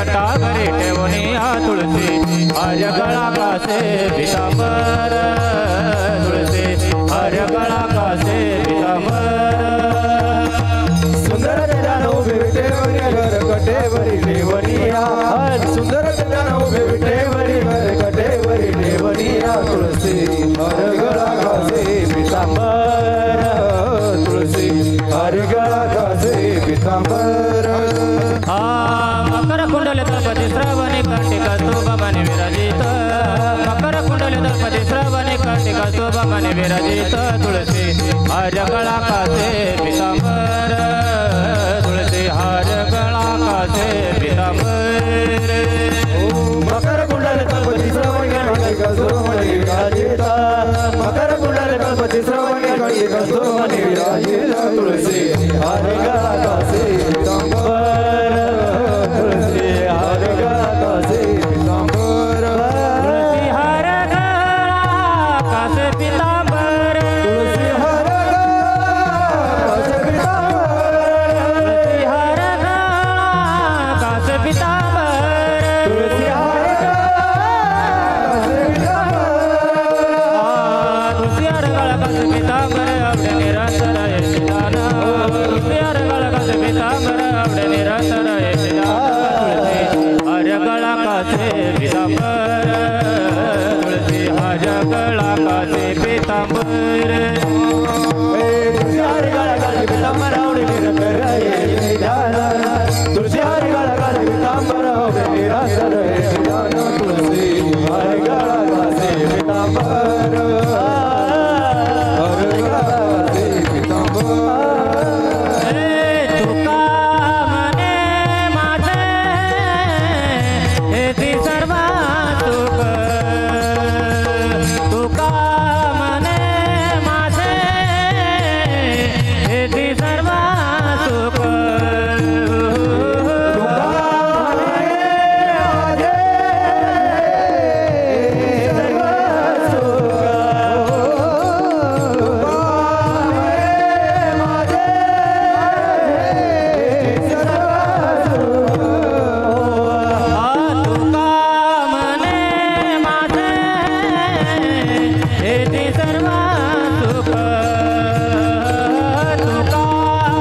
कंठावरी ठेवूनिया तुळसी आर्य गळा कासे पितांबर तुळसी आर्य गळा कासे पितांबर सुंदर त्याला उभे विटेवरी घर कटेवरी देवनिया सुंदर त्याला उभे विटेवरी घर कटेवरी देवनिया तुळसी आर्य गळा कासे पितांबर तुळसी आर्य गळा कासे पितांबर मकर कुंडल दळपती श्रवणे कार्तिक स्तोभमाने विराजित मकर कुंडल दळपती श्रवणे कार्तिक स्तोभमाने विराजित तुळसी आर्य गळा कासे पितांबर तुळसी आर्य गळा कासे पितांबर मकर कुंडल दळपती श्रवणे कार्तिक स्तोभमाने विराजित मकर कुंडल दळपती श्रवणे कार्तिक स्तोभमाने विराजित तुळसी आर्य गळा कासे पितांबर तुळसी आर्य गळा कासे पितांबर तुळसी हार गळा कासे पितांबर तुळसी हार गळा कासे पितांबर तुळसी हार गळा कासे पितांबर आवडे निरंतर यशदान तुळसी हार गळा कासे पितांबर आवडे निरंतर यशदान आर्य गळा कासे पितांबर तुळसी आर्य गळा कासे पितांबर तुळसी हार गळा कासे पितांबर आवडे निरंतर यशदान तुळसी हार गळा कासे पितांबर आवडे निरंतर यशदान तुळसी हार गळा कासे पितांबर हार गळा कासे पितांबर तुका मने माझे हेती सर्व सुख तुका मने माझे हेती सर्व सुख तुका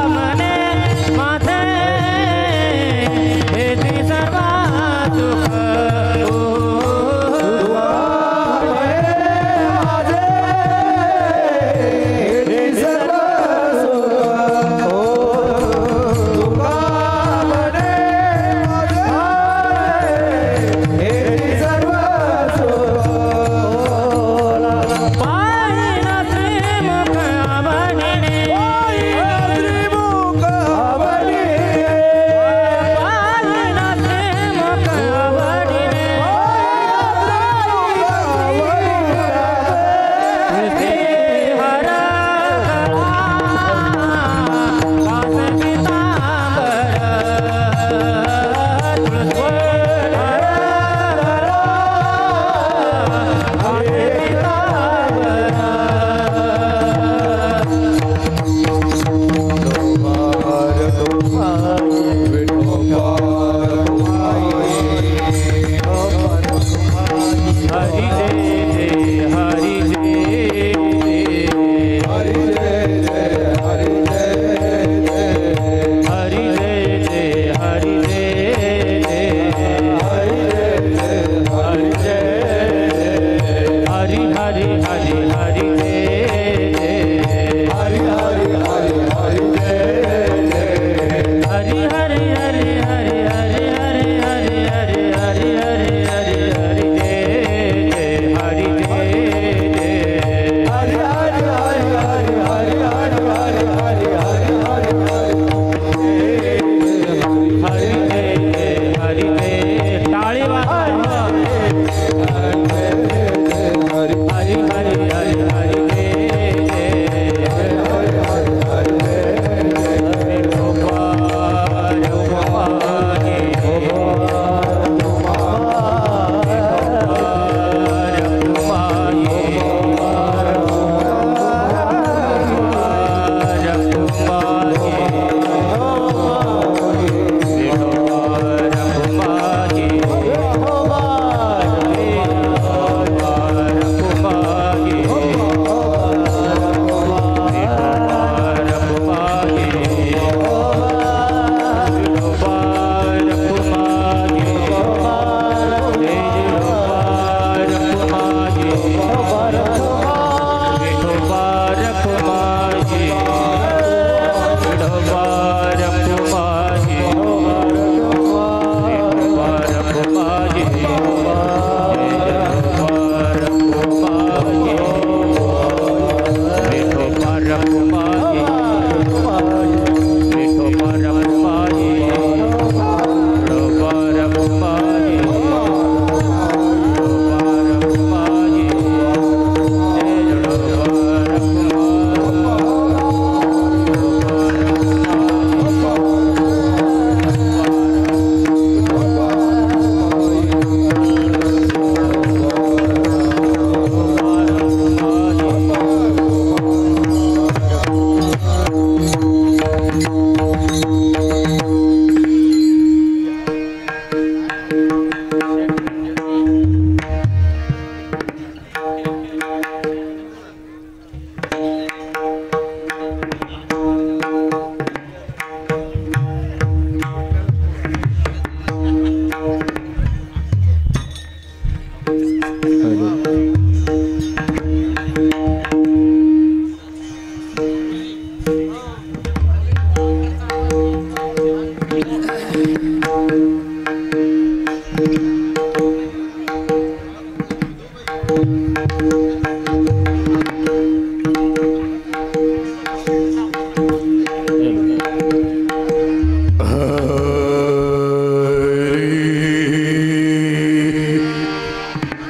मने माझे हेती सर्व सुख तुका मने माझे हेती सर्व सुख पाहिन श्रीमुख आवडीने पाहिन श्रीमुख आवडीने तुळसी हार कासे पितांबर तुळसी हार कासे हरि जय हरि जय हरि जय जय हरि जय हरि हरि हरि हरि हरि जय हरि हरि हरि हरि हरि हरि हरि हरि हरि हरि हरि हरि हरि हरि हरि हरि जय हरि जय हरि जय हरि जय टाळी वाजवा हरि हरि हरि हरि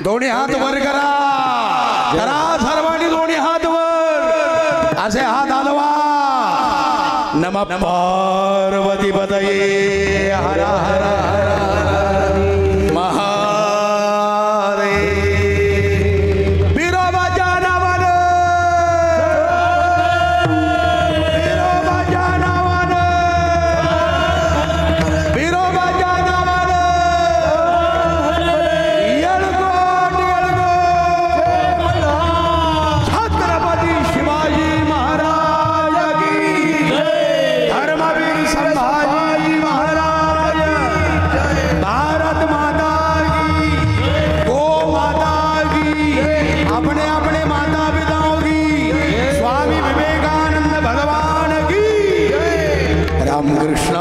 दोन्ही हात वर करा करा सर्वांनी दोन्ही हात वर असे हात हलवा नम पार्वती पतये हर हर हर महादेव बिरोबाच्या नावानं बिरोबाच्या नावानं बिरोबाच्या नावानं येळकोट येळकोट छत्रपती शिवाजी महाराज की धर्मवीर संभाजी महाराज भारत माता की गो माता की अपने अपने माता पिताओं की स्वामी विवेकानंद भगवान की रामकृष्ण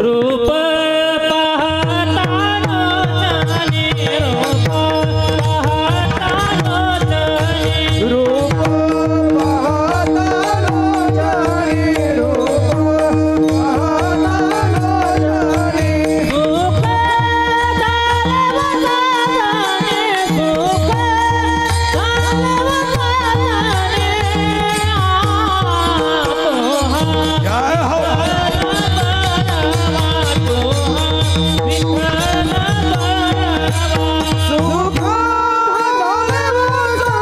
रूप पाहता लोचनी रूप पाहता लोचनी रूप पाहता लोचनी रूप पाहता लोचनी सुख झालवताने सुख झालवताने जय हो सुख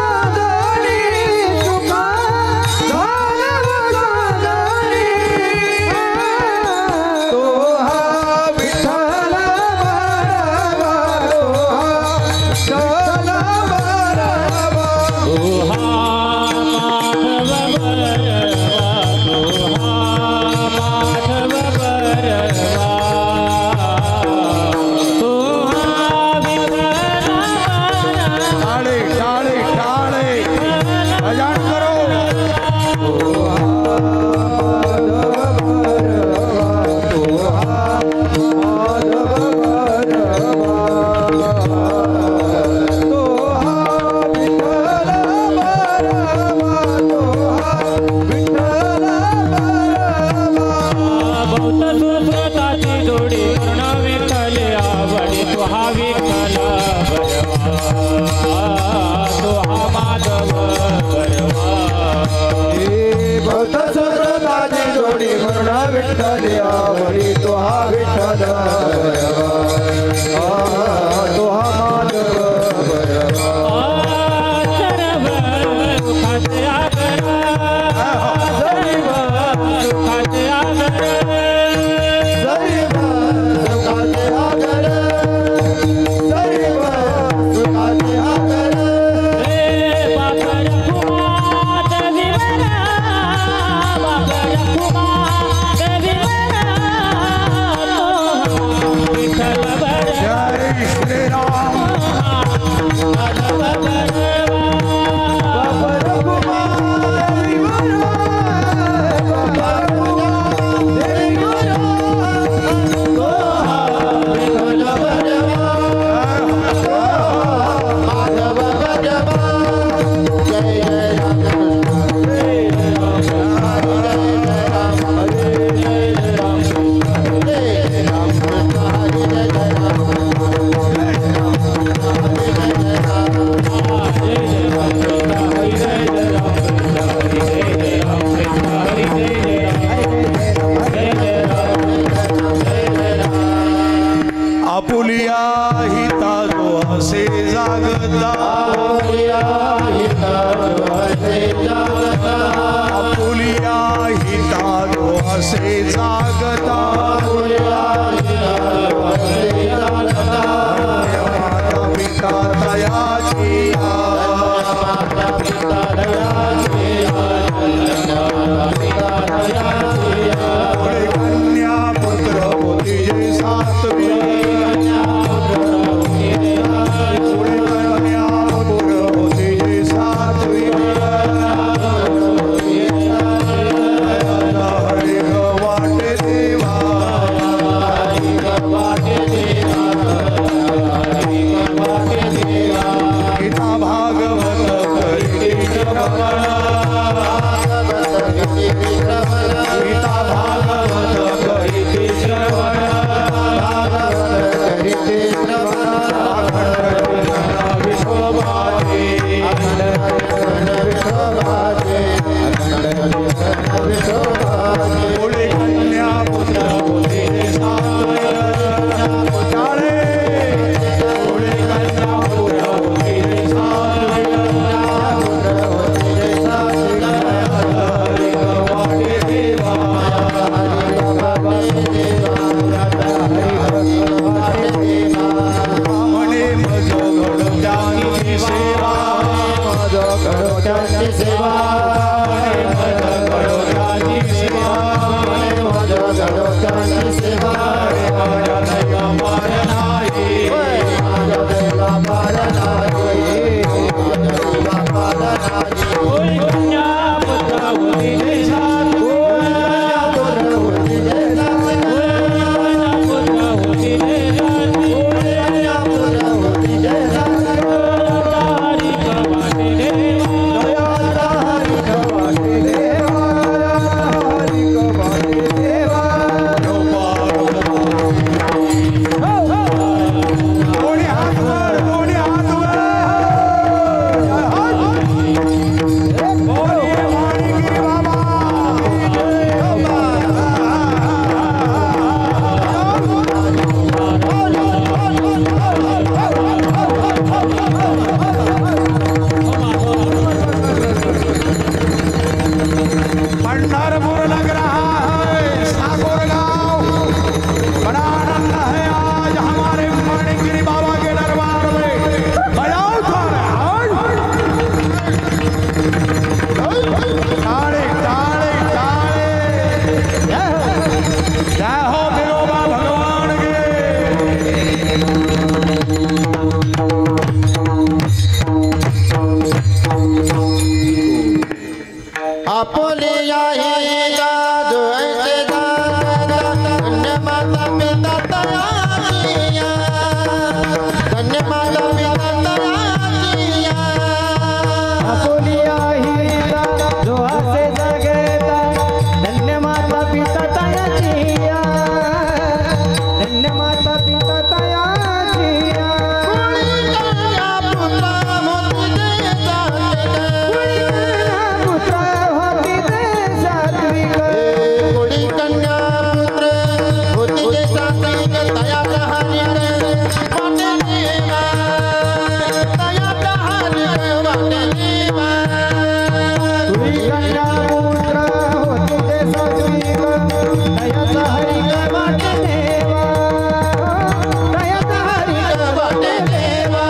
झालवतानी सुख झालवतानी तो हा विठ्ठल बारावा तो हा विठ्ठल बारावा टाळे टाळे टाळे भजन करो जोडी कर्ण विठ्ठल आवडी तो हा विठ्ठल बरवा तो हा माधव बरवा भक्त सुरताची जोडी म्हणून विठ्ठल आवडी तो हा विठ्ठल तो हा माधव सर्व सुखाचे आगर सर्व सुखाचे आगर सर्व सुखाचे आगर सर्व सुखाचे आगर रे बाकर कुमार देवीवरा बाकर कुमार देवीवरा विठ्ठल वसे जागता माता पिता दयाची कन्या पुत्र होती जे सातवी कन्या पुत्र होती जे सातवी हरि वाटे देवा गीता भागवत करी श्रवण गीता भागवत करी श्रवण कन्या पुत्र होते पंढरपुर लग रहा है सागोर गांव। बड़ा आनंद है आज हमारे मणिगिरी बाबा के दरबार में। बजाओ ताड़े ताड़े ताड़े। जय हो बिरोबा भगवान के। आपोले आएगा जो ऐसे दादा धन्य माता पिता तयारिया धन्य माता पिता तयारिया आपोली आएगा जो हसे जगेगा धन्य माता पिता तयाचिया धन्य माता पिता तयाचिया कन्या पुत्र होती दे कुड़ी कन्या पुत्र होती दे सात्विक दया कहानी वाटे देवा दया कहानी वाटे देवा तुई कन्या पुत्र होती दे सात्विक दया हरि का वाटे देवा दया हरि का वाटे देवा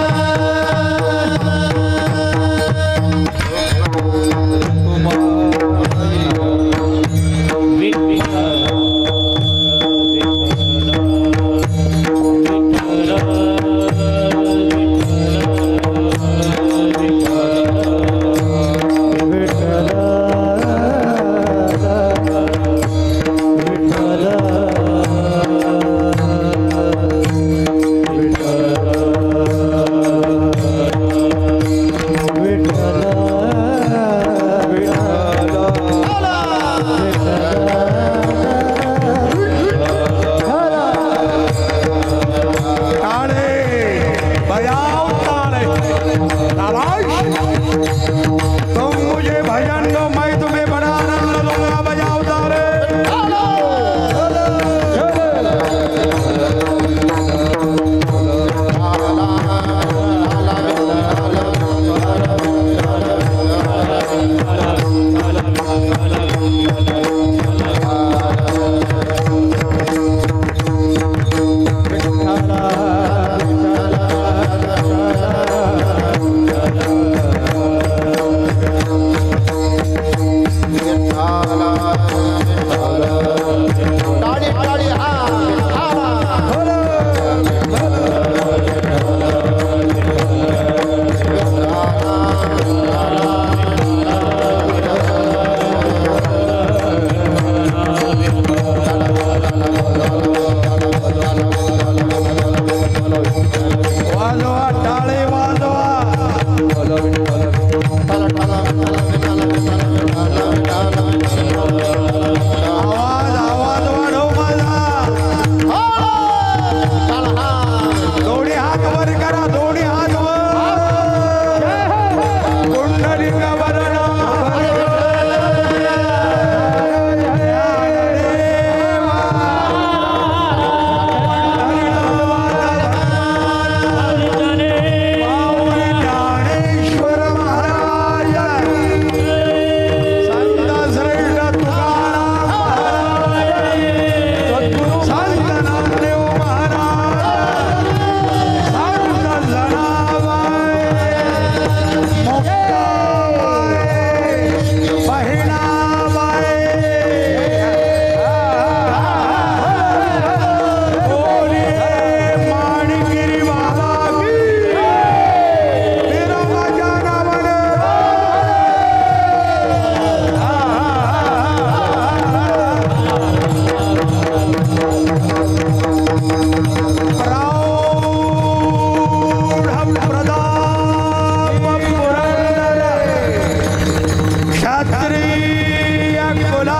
क्षत्रिय कुलावतो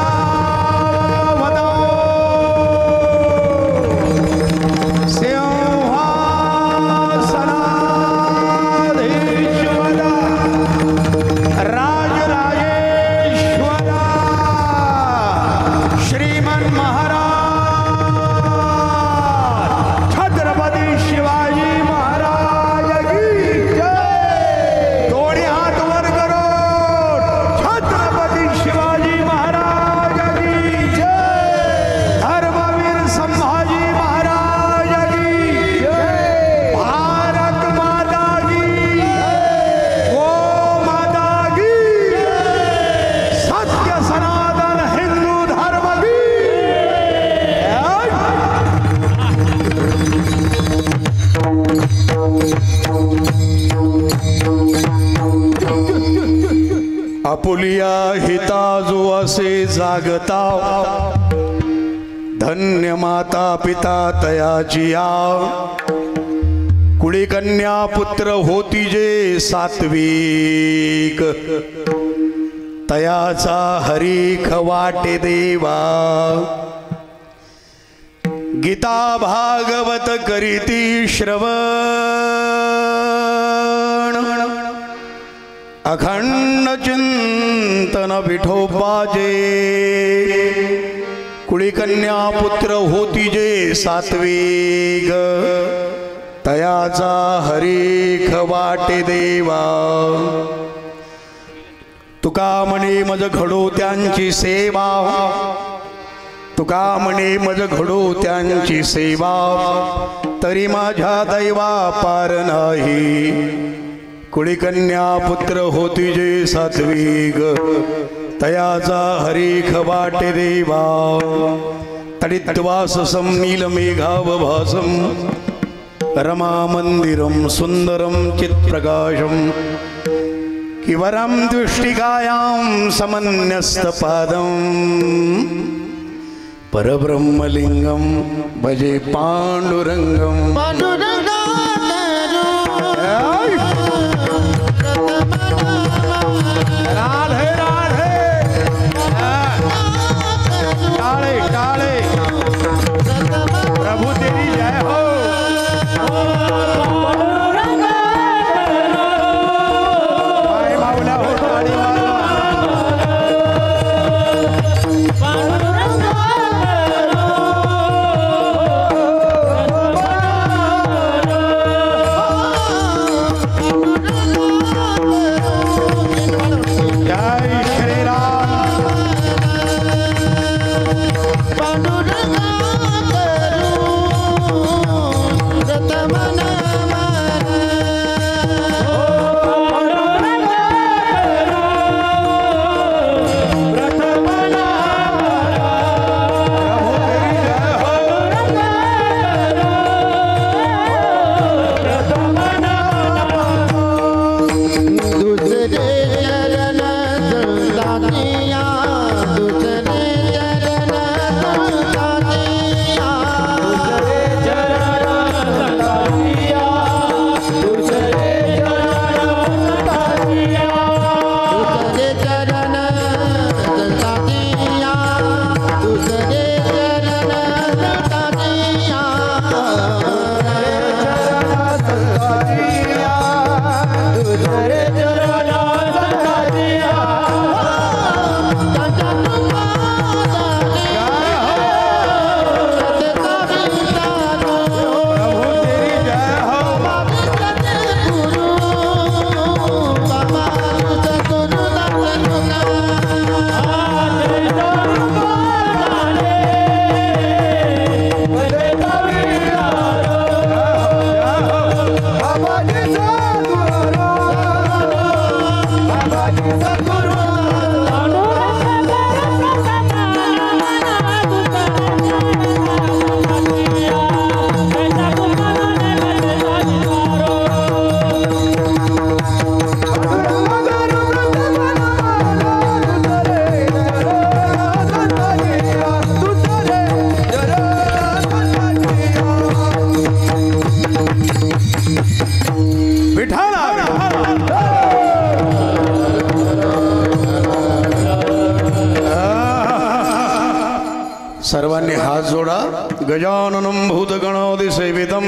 सिंहासनाधीश्वरा राजराजेश्वरा श्रीमन महाराज छत्रपती शिवाजी महाराज की जय। दोन्ही हात वर करो। छत्रपती शिवाजी महाराज की जय। धर्मवीर संभाजी महाराज की जय। भारत माता की गो माता की सत्य सनातन हिंदू धर्म की आपुलिया हिता जो असे जागता धन्य माता पिता तयाजिया कुळी कन्या पुत्र होती जे सात्विक तयाचा हरीख वाटे देवा गीता भागवत करीती श्रवण अखंड चिंतन विठोबाजे कुळी कन्या पुत्र होती जे सात्विक तयाचा हरीख वाटे देवा तुका म्हणे मज घडो त्यांची सेवा तुका म्हणे मज घडो त्यांची सेवा तरी माझ्या दैवा पार नाही कुळी कन्या पुत्र होती जे सात्विक तयाचा हरीख वाटे देवा तडित्वाससं नीलमेघावभासं रमा मंदिरं सुंदरं चित्प्रकाशं किवरं दृष्टिकायां समन्यस्तपादं परब्रह्मलिंगं भजे पांडुरंगं राधे राधे काले काले प्रभु तेरी जय हो भाई बाबूला हो ताड़ी मारवा सर्वांनी हात जोडा. गजाननं भूतगणादिसेवितं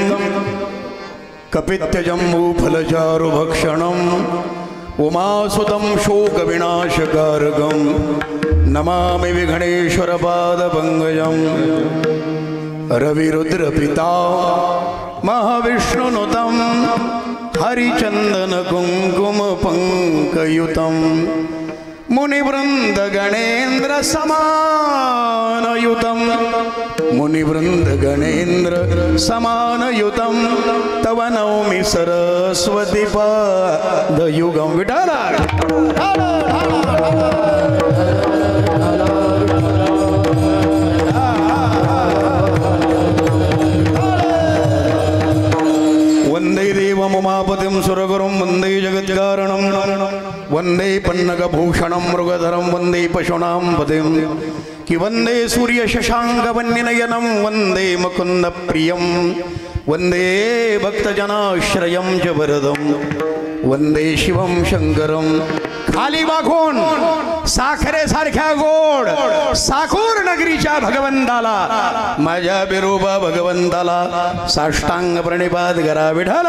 कपित्यजम्बूफलचारुभक्षणं उमासुतं शोकविनाशकारकं नमामि विघ्नेश्वरपादपङ्कजं. रविरुद्रपिता महाविष्णुनुतं हरिचन्दनकुङ्कुमपङ्कयुतं मुनिवृन्दगणेन्द्रसमानयुतं मुनिवृन्दगणेन्द्रसमानयुतं तव नौमि सरस्वतीपादयुगं. विठ्ठल वंदे देवमुमापतिं सुरगुरुं वंदे जगत्कारणं वंदे पन्नगभूषणं मृगधरं वंदे पशूनां पतिं कि वंदे सूर्यशशाङ्कवन्यनयनं वंदे मुकुन्दप्रियं वंदे भक्तजनाश्रयं च वरदं वंदे शिवं शंकरं. खाली वाकून साखरेसारख्या गोड साखूर नगरीच्या भगवंताला माझ्या बिरोबा भगवंताला साष्टांग प्रणिपात करा. विठ्ठल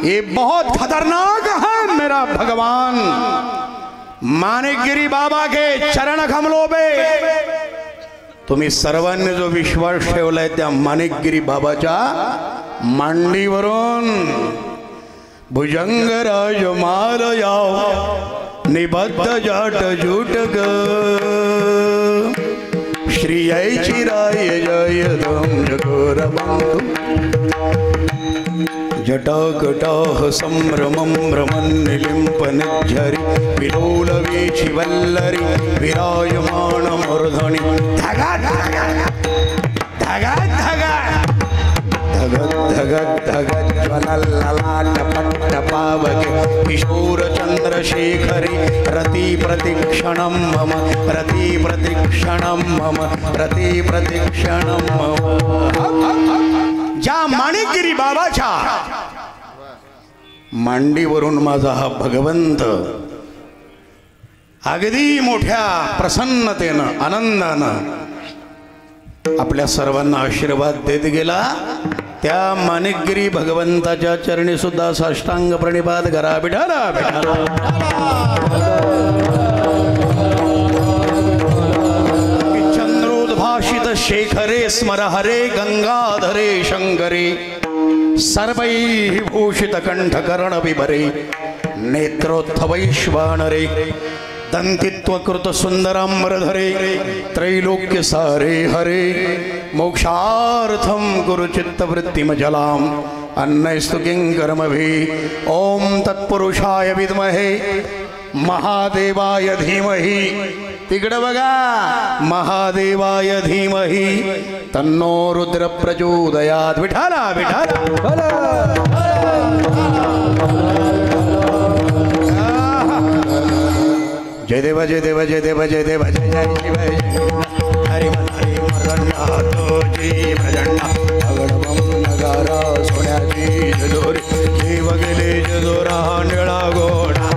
ये बहुत खतरनाक है मेरा भगवान. माणिकगिरी बाबा के चरण कमलों पे तुम्ही सर्वांनी जो विश्वास ठेवलाय त्या माणिकगिरी बाबाच्या मांडीवरून भुजंगराज मालयाव निबद्ध जाट जुटग श्री चिराय जय दम जगोरबंधु जटाकटाह संभ्रमं भ्रमन्निलिम्पनिज्झरि विलोलवीचि वल्लरि विराजमानमूर्धनि धगत् धगत् धगत् धगत् ज्वलल्ललाटपट्टपावके किशोरचन्द्रशेखरि रति प्रतिक्षणं मम रति प्रतिक्षणं मम रति प्रतिक्षणं मम. ज्या माणिकगिरी बाबाच्या मांडीवरून माझा हा भगवंत अगदी मोठ्या प्रसन्नतेनं आनंदानं आपल्या सर्वांना आशीर्वाद देत गेला. त्या माणिकगिरी भगवंताच्या चरणी सुद्धा साष्टांग प्रणिपात करा. विठ्ठल चंद्रोद्भाषित शेखरे स्मर हरे गंगाधरे शंकरे सर्वैः भूषित कंठकर्ण विभरे नेत्रोत्थवैश्वानरे दंतित्वकृत सुंदराम्बरधरे त्रैलोक्य सारे हरे मोक्षार्थं कुरु चित्तवृत्तिमजलाम् अन्नस्तु किंकर्मभिः. ओम तत्पुरुषाय विद्महे महादेवाय धीमहि. तिकडे बघा महादेवाय धीमहि तन्नो रुद्र प्रचोदयात्. विठ्ठल विठ्ठल जय देव जय देव जय देव जय देव जय जय शिव हरि हरि जी भजन्ना भगवं नगारा सोन्याची जदोरी देव गेले जदोरा निळा गोडा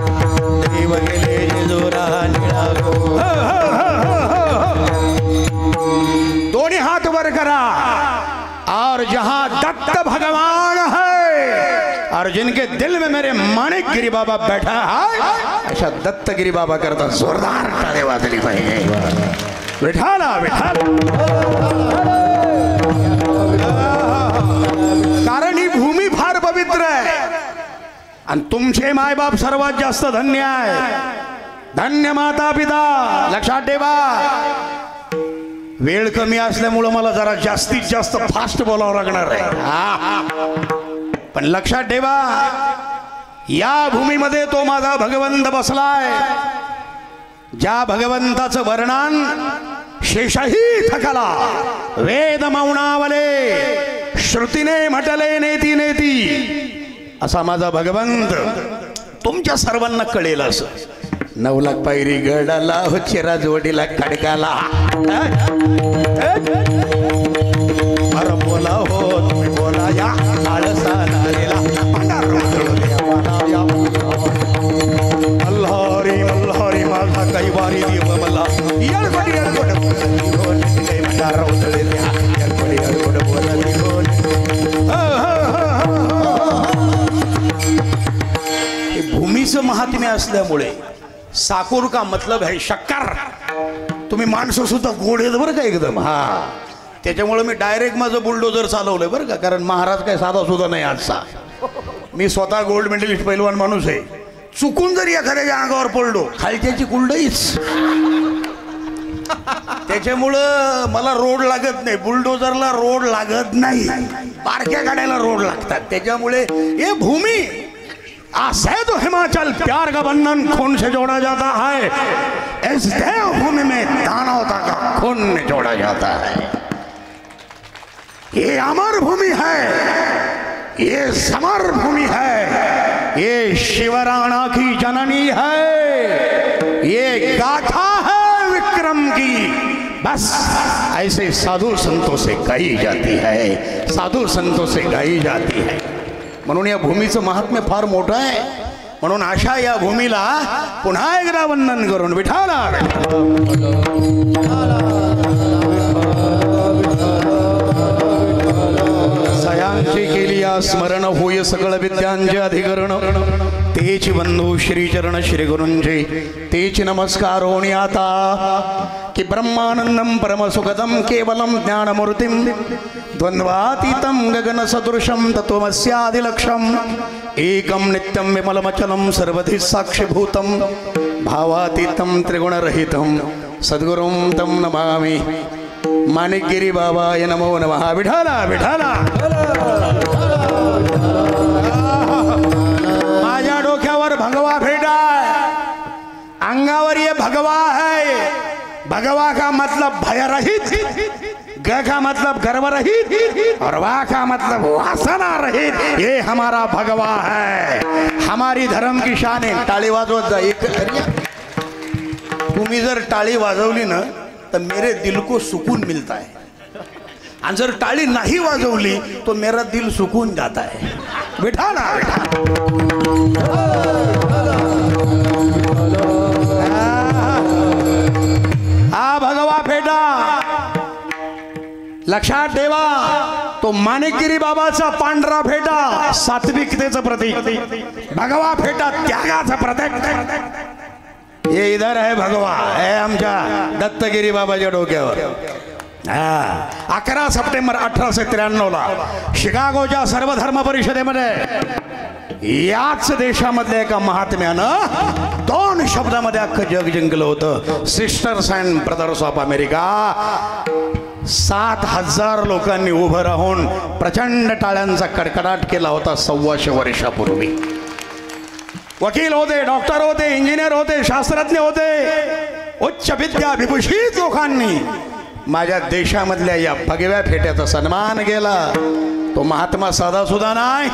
देव गेले जदोरा निळा गोडा. दोनों हाथ वर करा. और जहां दत्त भगवान है और जिनके दिल में मेरे माणिकगिरी बाबा बैठा है अशा दत्तगिरी बाबा करता जोरदार टाळे वाजली पाहिजे. विठ्ठल विठ्ठल. कारण ही भूमी फार पवित्र आहे आणि तुमचे मायबाप सर्वात जास्त धन्य आहे. धन्य माता पिता. लक्षात ठेवा. वेळ कमी असल्यामुळे मला जरा जास्तीत जास्त फास्ट बोलावं लागणार आहे. पण लक्षात ठेवा या भूमीमध्ये तो माझा भगवंत बसलाय. ज्या भगवंताचं वर्णन शेषही थकला वेद मौनावले श्रुतीने म्हटले नेती नेती असा माझा भगवंत तुमच्या सर्वांना कळेल. असं 9 लाख पायरी गडाला हो चिरा जोडीला खडकाला. अरे बोला हो तुम्ही बोला या आळसा नारेला महात्म्य असल्यामुळे साकोर का मतलब है शक्कर, तुम्ही माणसं सुद्धा गोड आहेत बरं का एकदम. हा, त्याच्यामुळे मी डायरेक्ट माझं बुलडोजर चालवलंय बरं का, कारण महाराज काय साधा सुद्धा नाही आजचा. मी स्वतः गोल्ड मेडलिस्ट पैलवान माणूस आहे. चुकून जरी एखाद्याच्या अंगावर पडलो खालच्याची कुलडईच. त्याच्यामुळं मला रोड लागत नाही, बुलडोजरला रोड लागत नाही, पारख्या गाड्याला रोड लागतात. त्याच्यामुळे ये भूमी आसे तो हिमाचल प्यार का बंधन खून से जोड़ा जाता है, इस देवभूमि में दानवता का खून जोड़ा जाता है. ये अमर भूमि है, ये समर भूमि है, ये शिवराणा की जननी है, ये गाथा है विक्रम की. बस ऐसे साधु संतों से गाई जाती है, साधु संतों से गाई जाती है. म्हणून या भूमीचं महात्म्य फार मोठं आहे. म्हणून अशा या भूमीला पुन्हा एकदा वंदन करून विठाला. सयांची केली या स्मरण होय सकळ विद्यांचे अधिकरण. तेच बंधू श्रीचरण श्री गुरुंचे तेच नमस्कार होणी आता. कि ब्रह्मानंदम परमसुखदम केवलम ज्ञानमूर्तिम द्वंद्वातीतं गगन सदृशं तत्त्वमस्यादिलक्ष्यम् एकं नित्यं विमलमचलं सर्वधि साक्षिभूतं भावातीतं त्रिगुणरहितं सद्गुरुं तं नमामि. माणिकगिरी बाबाय नमो नमः. विठाला विठाला. माझ्या डोक्यावर भगवा फेटा, अंगावर ये भगवा है. भगवा का मतलब भय रहित, ग का मतलब गर्व रहित, और वा का मतलब वासना रहित. ये हमारा भगवा है, हमारी धर्म की शान है. टाळी वाजवत जा. एक तुम्ही जर टाळी वाजवली ना तर मेरे दिल को सुकून मिलता है, आणि जर टाळी नाही वाजवली तो मेरा दिल सुकून जाता है. बिठा ना हा भगवा फेटा लक्षात ठेवा. तो माणिकगिरी बाबाचा पांढरा फेटा सात्विकतेचं प्रतीक, भगवा फेटा त्यागाचं प्रतीक. ये इधर है भगवा, है आमच्या दत्तगिरी बाबाच्या डोक्यावर. 11 सप्टेंबर 1893 ला शिकागोच्या सर्वधर्म परिषदेमध्ये याच देशामधल्या एका महात्म्यानं 2 शब्दामध्ये अख्खं जग जिंकलं होतं. Sisters and brothers of America. 7,000 लोकांनी उभं राहून प्रचंड टाळ्यांचा कडकडाट केला होता 125 वर्षापूर्वी. वकील होते, डॉक्टर होते, इंजिनियर होते, शास्त्रज्ञ होते, उच्च विद्या विभूषित लोकांनी माझ्या देशामधल्या या भगव्या फेट्याचा सन्मान केला. तो महात्मा साधा सुद्धा नाही.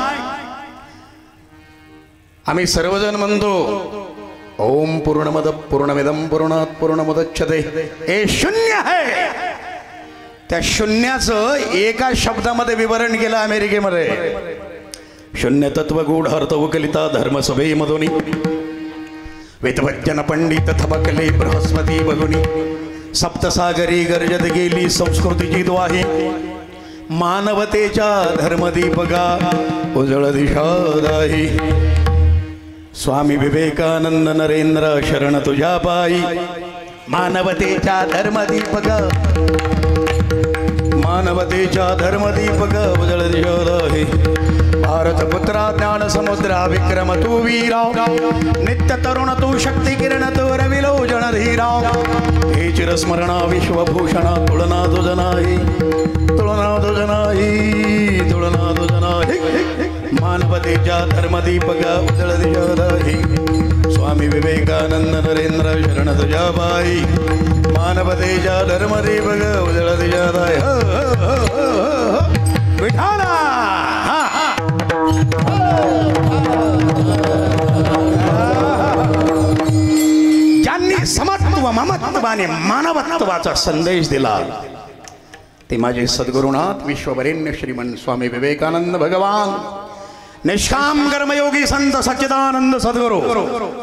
आम्ही सर्वजण म्हणतो ओम पूर्णमद पूर्णमिदम पूर्णात पूर्णमुदच्यते. हे शून्य आहे. त्या शून्याचं एका शब्दामध्ये विवरण केलं अमेरिकेमध्ये. शून्य तत्व गूढ अर्थ वकलिता धर्मसभे मधुनी वेदवज्जन पंडित थबकले बृहस्पती बघुनी. सप्तसागरी गर्जत गेली संस्कृतीची द्वाही. मानवतेच्या धर्मदीपका उजळ दिशा दाही. स्वामी विवेकानंद नरेंद्र शरण तुझ्या पायी. मानवतेच्या धर्मदीपका, मानवतेच्या धर्मदीपका उजळ दिशा दाही. भारत पुत्रा ज्ञान समुद्रा विक्रम तू वीरा. नित्य तरुण तू शक्ती किरण तू रविलोचन धीरा. हे चिरस्मरणा विश्वभूषण तुलना तुझनाही, तुलना तुझनाही, तुलना तुझनाही. मानवतेच्या धर्मदीपका उजळ दिशादाही. स्वामी विवेकानंद नरेंद्र शरण तुझ्या पायी. मानवतेच्या धर्मदीपका उजळ दिशादाही. विठाला. ज्यांनी समत्व ममत्वाने मानवत्वाचा संदेश दिला ते माझे सद्गुरुनाथ विश्ववरेण्य श्रीमंत स्वामी विवेकानंद भगवान. निष्काम कर्मयोगी संत सच्चिदानंद सद्गुरु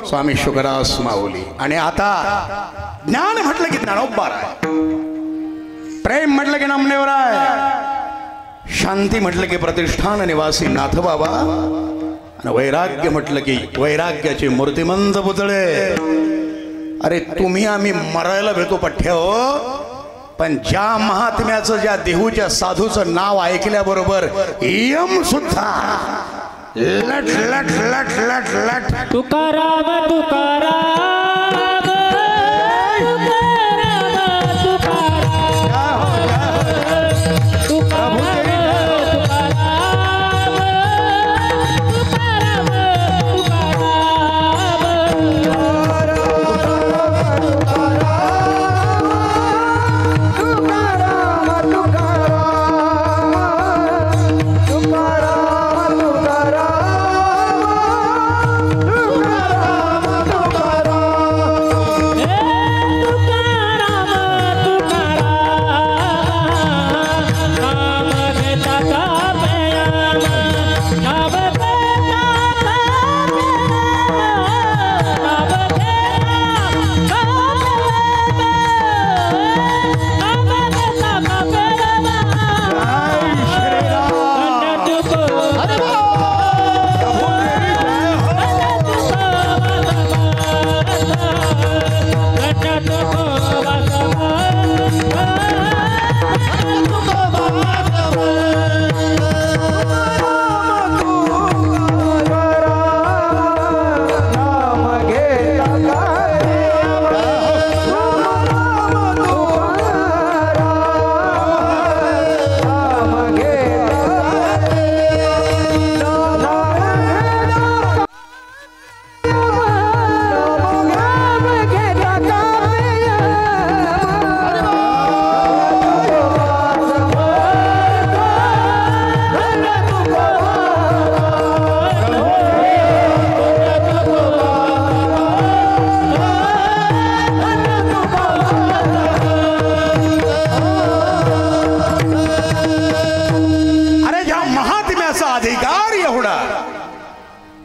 स्वामी शुकरास माऊली. आणि आता ज्ञान म्हटलं की ज्ञानोबा आहे, प्रेम म्हटलं की नामदेव आहे, शांती म्हटलं की प्रतिष्ठान निवासी नाथबाबा, आणि वैराग्य म्हटलं की वैराग्याचे मूर्तिमंत पुतळे. अरे तुम्ही आम्ही मरायला भेटो पठ्य हो, पण ज्या महात्म्याचं ज्या देहूच्या साधूचं नाव ऐकल्याबरोबर यम सुद्धा लट लट लट लट लट. तुकाराम तुकाराम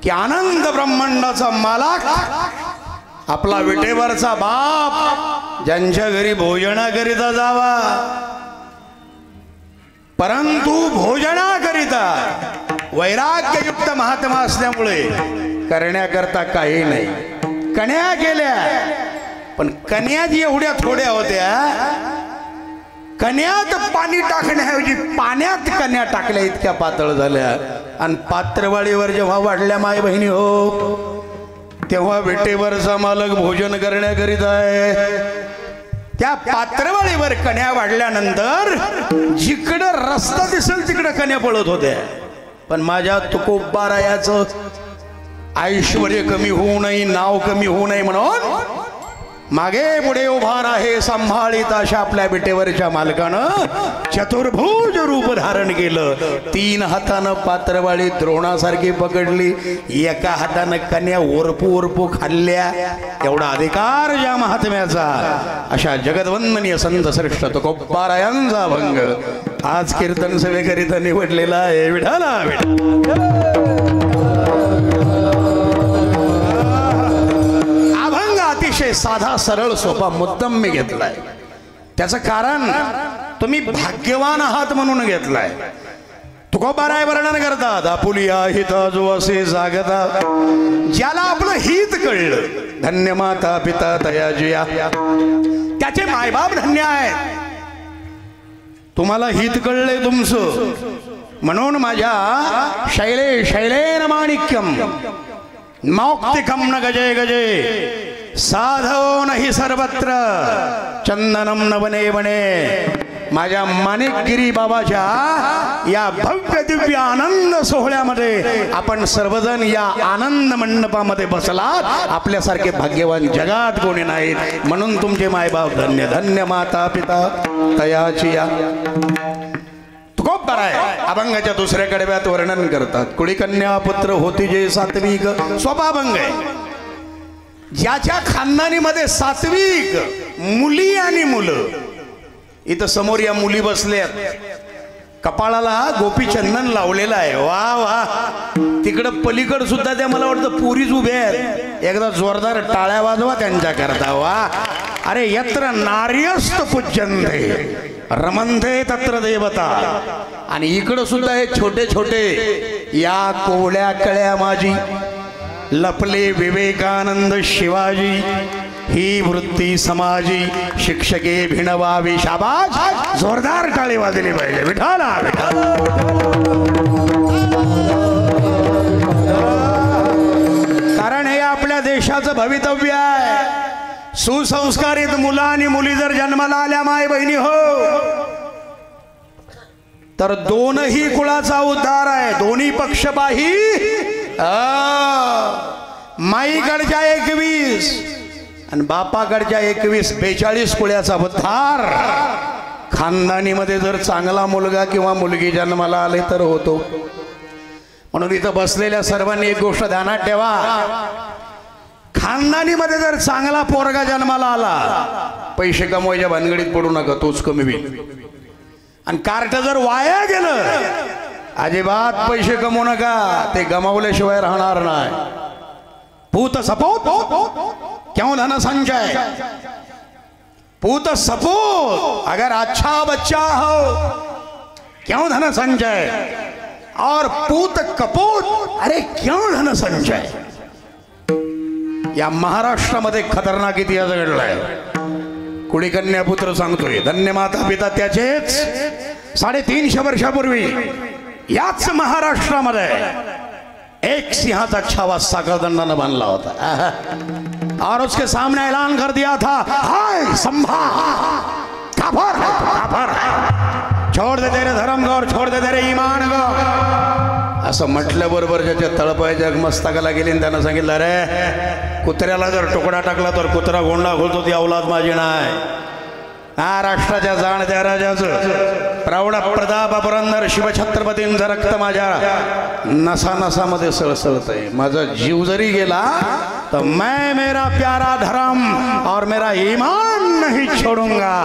की आनंद ब्रह्मांडाचा मालक आपला विटेवरचा बाप ज्यांच्या घरी भोजनाकरिता जावा, परंतु भोजनाकरिता वैराग्ययुक्त महात्मा असल्यामुळे करण्याकरता काही नाही. कन्या केल्या, पण कन्या जी एवढ्या थोड्या होत्या, कन्यात पाणी टाकण्याऐवजी पाण्यात कन्या टाकल्या इतक्या पातळ झाल्या. आणि पात्रवाडीवर जेव्हा वाढल्या माय बहिणी हो, तेव्हा विटेवरचा मालक भोजन करण्याकरिता आहे. त्या पात्रवाडीवर कन्या वाढल्यानंतर जिकडं रस्ता दिसेल तिकडं कन्या पळत होत्या. पण माझ्या तुकोबारायाचं ऐश्वर्य कमी होऊ नये, नाव कमी होऊ नये म्हणून मागे पुढे उभा आहे सांभाळीत अशा आपल्या विटेवरच्या मालकानं चतुर्भुज रूप धारण केलं. 3 हातानं पात्रवाळी द्रोणासारखी पकडली, एका हातानं कन्या ओरपू ओरपू खाल्ल्या. एवढा अधिकार ज्या महात्म्याचा, अशा जगदवंदनीय संत श्रेष्ठ तुकोबारायांचा भंग आज कीर्तन सभेकरिता निवडलेला आहे. विठाला अतिशय साधा सरळ सोपा मुद्दाम मी घेतलाय. त्याचं कारण तुम्ही भाग्यवान आहात म्हणून घेतलाय. तुकोबाराय वर्णन करतात, आपुलिया हिता जो असे जागता, ज्याला आपलं हित कळलं धन्य माता पिता तयाजिया, त्याचे मायबाप धन्य आहेत. तुम्हाला हित कळलंय तुमचं, म्हणून माझ्या शैले शैलेन माणिक्यम मौक्तिकम न गजे गजे साधो नाही सर्वत्र चंदनम न बने बने. माझ्या माणिकगिरी बाबाच्या या भव्य दिव्य आनंद सोहळ्यामध्ये आपण सर्वजण या आनंद मंडपामध्ये बसलात. आपल्यासारखे भाग्यवान जगात कोणी नाहीत, म्हणून तुमचे मायबाप धन्य. धन्य माता पिता तयाची या. तुकोबाराय अभंगाच्या दुसऱ्या कडव्यात वर्णन करतात, कुळी कन्या पुत्र होती जे सात्विक. स्वभाभंग आहे. ज्याच्या खानदानीमध्ये सात्विक मुली आणि मुलं, इथं समोर या मुली बसल्यात, कपाळाला गोपी चंदन लावलेलं आहे. वा वा. तिकडं पलीकड सुद्धा त्या मला वाटतं पुरीच उभ्या आहेत. एकदा जोरदार टाळ्या वाजवा त्यांच्या करता. वा. अरे यत्र नार्यस्त पूज्यन्ते रमन्ते तत्र देवता. आणि इकडं सुद्धा हे छोटे छोटे या कोवळ्या कळ्या माझी लपले विवेकानंद शिवाजी ही वृत्ती समाजी शिक्षके भिणवावी. शाबाश, जोरदार टाळी वाजली पाहिजे. विठाला कारण हे आपल्या देशाचं भवितव्य आहे. सुसंस्कारित मुलं आणि मुली जर जन्माला आल्या माय बहिणी हो तर दोनही कुळाचा उद्धार आहे. दोन्ही पक्षपाही माईकडच्या 21 आणि बापाकडच्या 21 42 कुळाचा उद्धार. खानदानीमध्ये जर चांगला मुलगा किंवा मुलगी जन्माला आले तर होतो. म्हणून इथं बसलेल्या सर्वांनी एक गोष्ट ध्यानात ठेवा. खानदानीमध्ये जर चांगला पोरगा जन्माला आला पैसे कमवायच्या भानगडीत पडू नका, तोच कमी होईल. आणि कार्ट जर वाया गेलं अजिबात पैसे कमवू नका, ते गमावल्याशिवाय राहणार नाही. पूत सपोत क्यों धन संचय, पूत सपोत अगर अच्छा बच्चा हो क्यों धन संचय, और पूत कपोत अरे क्यों धन संचय. या महाराष्ट्रामध्ये खतरनाक इतिहास घडलाय. कुडी कन्या पुत्र सांगतोय. धन्य माता पिता त्याचेच. 350 वर्षापूर्वी याच महाराष्ट्रामध्ये एक सिंहाचा छावा साखरदंडानं बांधला होता और उसके सामने ऐलान कर दिया था, हाय संभा काफर है, काफर है, छोड़ दे तेरे धर्म को और छोड़ दे तेरे ईमान को. असं म्हटल्याबरोबर ज्याच्या तळपायाच्या मस्तकाला गेली आणि त्यानं सांगितलं, अरे कुत्र्याला जर तुकडा टाकला तर कुत्रा गोंडा घोलतो, ती औलाद माझी नाही. महाराष्ट्राच्या जाणत्या राजाचं प्रौढ प्रताप पुरंदर शिवछत्रपतींचं रक्त माझ्या नसा नसामध्ये सळसळतंय. माझा जीव जरी गेला तर मैं मेरा प्यारा धर्म और मेरा ईमान नहीं छोडूंगा.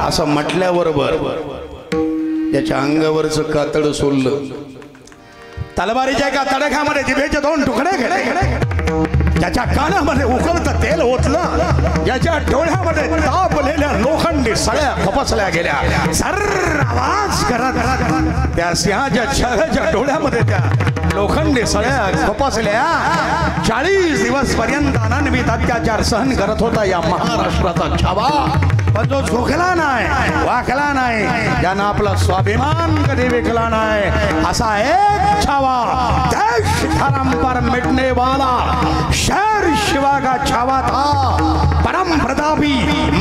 असं म्हटल्याबरोबर त्याच्या अंगावरचं कातड सोडलं. तलवारीच्या एका तडख्यामध्ये जिभेचे 2 तुकडे गेले. ज्याच्या कानामध्ये उकळतं तेल ओतलं, ज्याच्या डोळ्यामध्ये तापलेल्या लोखंडी सळ्या खपसल्या गेल्या. सर्र आवाज करत त्या सिंहाच्या छायाच्या डोळ्यामध्ये त्या लोखंडी सळ्या खपसल्या. 40 दिवस पर्यंत अनन्वित अत्याचार सहन करत होता या महाराष्ट्राचा छावा. पण जो झोकला नाही, वाकला नाही, ज्यानं आपला स्वाभिमान कधी विकला नाही, असा एक छावा देश धर्म पर मिटने वाला शेर शिवा का छावा था. परम प्रतापी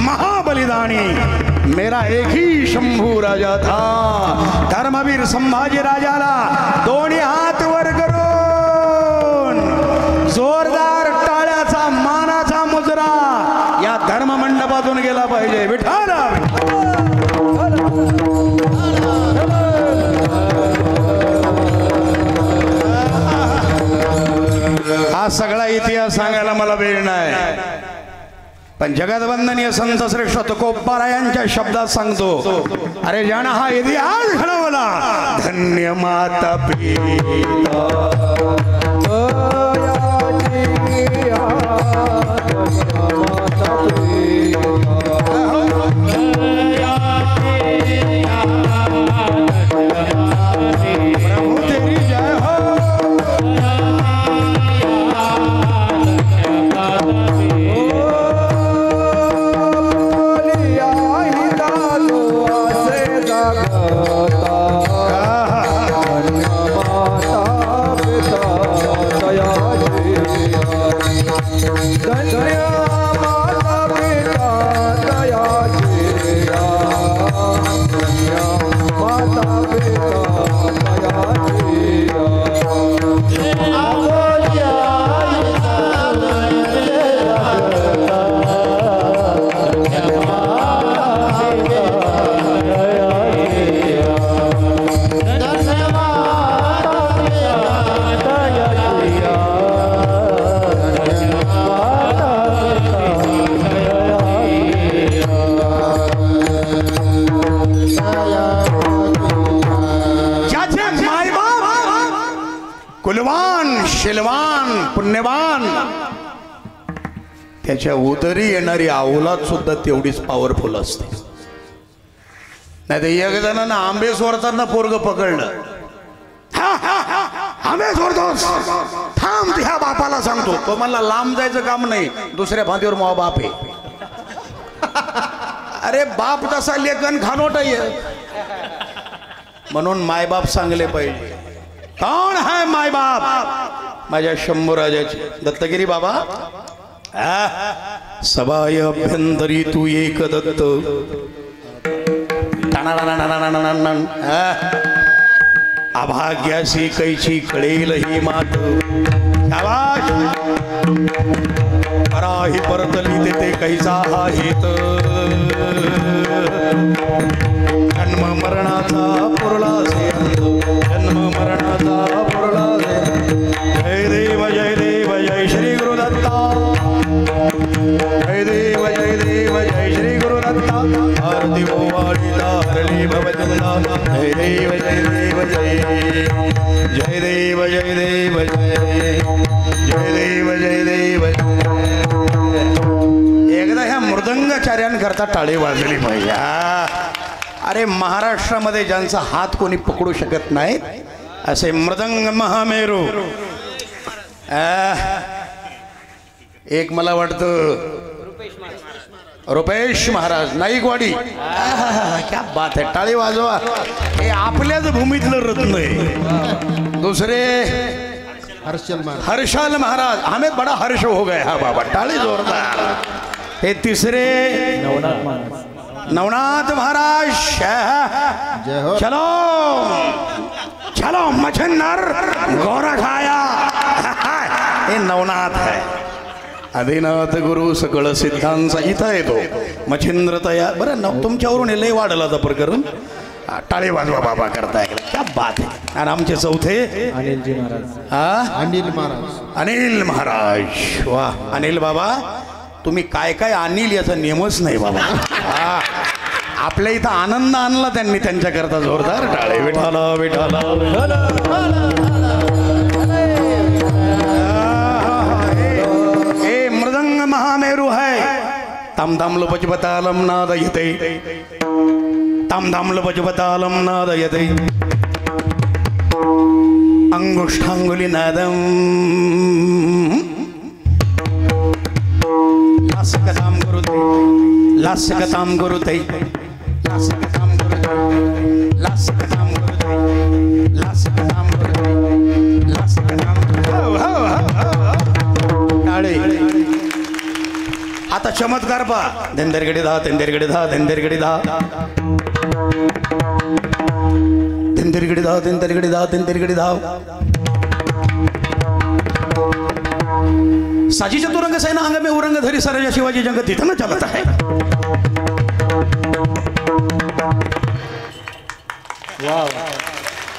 महाबलिदानी मेरा एक ही शंभू राजा था. धर्मवीर संभाजी राजाला दोन्ही हात वर करून जोरदार टाळ्याचा मानाचा मुजरा या धर्म मंडपातून गेला पाहिजे. विठाल हा सगळा इतिहास सांगायला मला वेळ नाही, पण जगदवंदनीय संत श्रेष्ठ तुकोबाराय यांच्या शब्दात सांगतो. अरे ज्यानं हा इतिहास घडवला धन्य माता पिता. कुलवान शिलवान पुण्यवान त्याच्या उदरी येणारी अवलाद सुद्धा तेवढीच पॉवरफुल असते. नाही तर एक जणांना आंबे सोडताना पोरग पकडलं, आंबे सोडतोस थांब, ह्या बापाला सांगतो. तो मला लांब जायचं काम नाही, दुसऱ्या फांदीवर मग बाप आहे. अरे बाप तसा लेखन खानोट आहे. म्हणून मायबाप सांगले पाहिजे. कोण आहे मायबाप? माझ्या शंभू राजाचे दत्तगिरी बाबा. सबाय अभ्यंतरी तू एक दत्त. अभाग्यासी कैची कळेल ही मात. शाबाश. पराही परतली देते कैचा हा हेत. जन्म मरणाचा पुरला से अंत. जन्म मरणाचा पुरला से. जय देव जय देव जय श्री गुरुदत्ता. जय देव जय देव जय श्री गुरुदत्ता. आरती ओवाळीता हरली भवचंदा. जय देव जय देव जय. जय देव जय देव जय. जय देव जय देव. एकदा ह्या मृदंगाचार्यांकरता टाळी वाजली पाहिजे. अरे महाराष्ट्रामध्ये ज्यांचा हात कोणी पकडू शकत नाहीत असे मृदंग महामेरू. एक मला वाटतं रुपेश महाराज नाईकवाडी. क्या बात है, टाळी वाजवा. हे आपल्याच भूमीतलं रत्न आहे. दुसरे हर्षल महाराज. हमें बड़ा हर्ष हो गया. हा बाबा टाळी जोरदार. हे तिसरे नवनाथ महाराज. चलो चलो मच्छर गौरा खाया. हे नवनाथ है. आदिनाथ गुरु सकळ सिद्धांचा इथं येतो मच्छिंद्र तयार. बरं न तुमच्यावरून हे लय वाढला आता प्रकरण. टाळे वाजवा बाबा करताय. क्या बात आहे. आणि आमचे चौथे अनिलजी महाराज. अनिल महाराज. अनिल महाराज. वा अनिल बाबा, तुम्ही काय काय अनिल याचा नियमच नाही बाबा. आपल्या इथं आनंद आणला त्यांनी, त्यांच्याकरता जोरदार टाळे. विठाला विठाला. हे मृदंग महामेरू है. तम दम लुपचपतालम नाद येते. तम दम लुपचपतालम नाद येते. अंगुष्ठांगुली नादम. लास्यकतां गुरुते. लास्यकतां गुरुते. लास्यकतां गुरुते. लास्यकतां गुरुते. लास्यकतां गुरुते. लास्यकतां टाळे. आता चमत्कार पहा. धंदेरगडी धा धंदेरगडी धा धंदेरगडी धा. धंदेरगडी धा धंदेरगडी धा धंदेरगडी धा. साजी चतुरंग सेना अंग में उरंग धरी सरजा शिवाजी जंग तिथं न चलत आहे.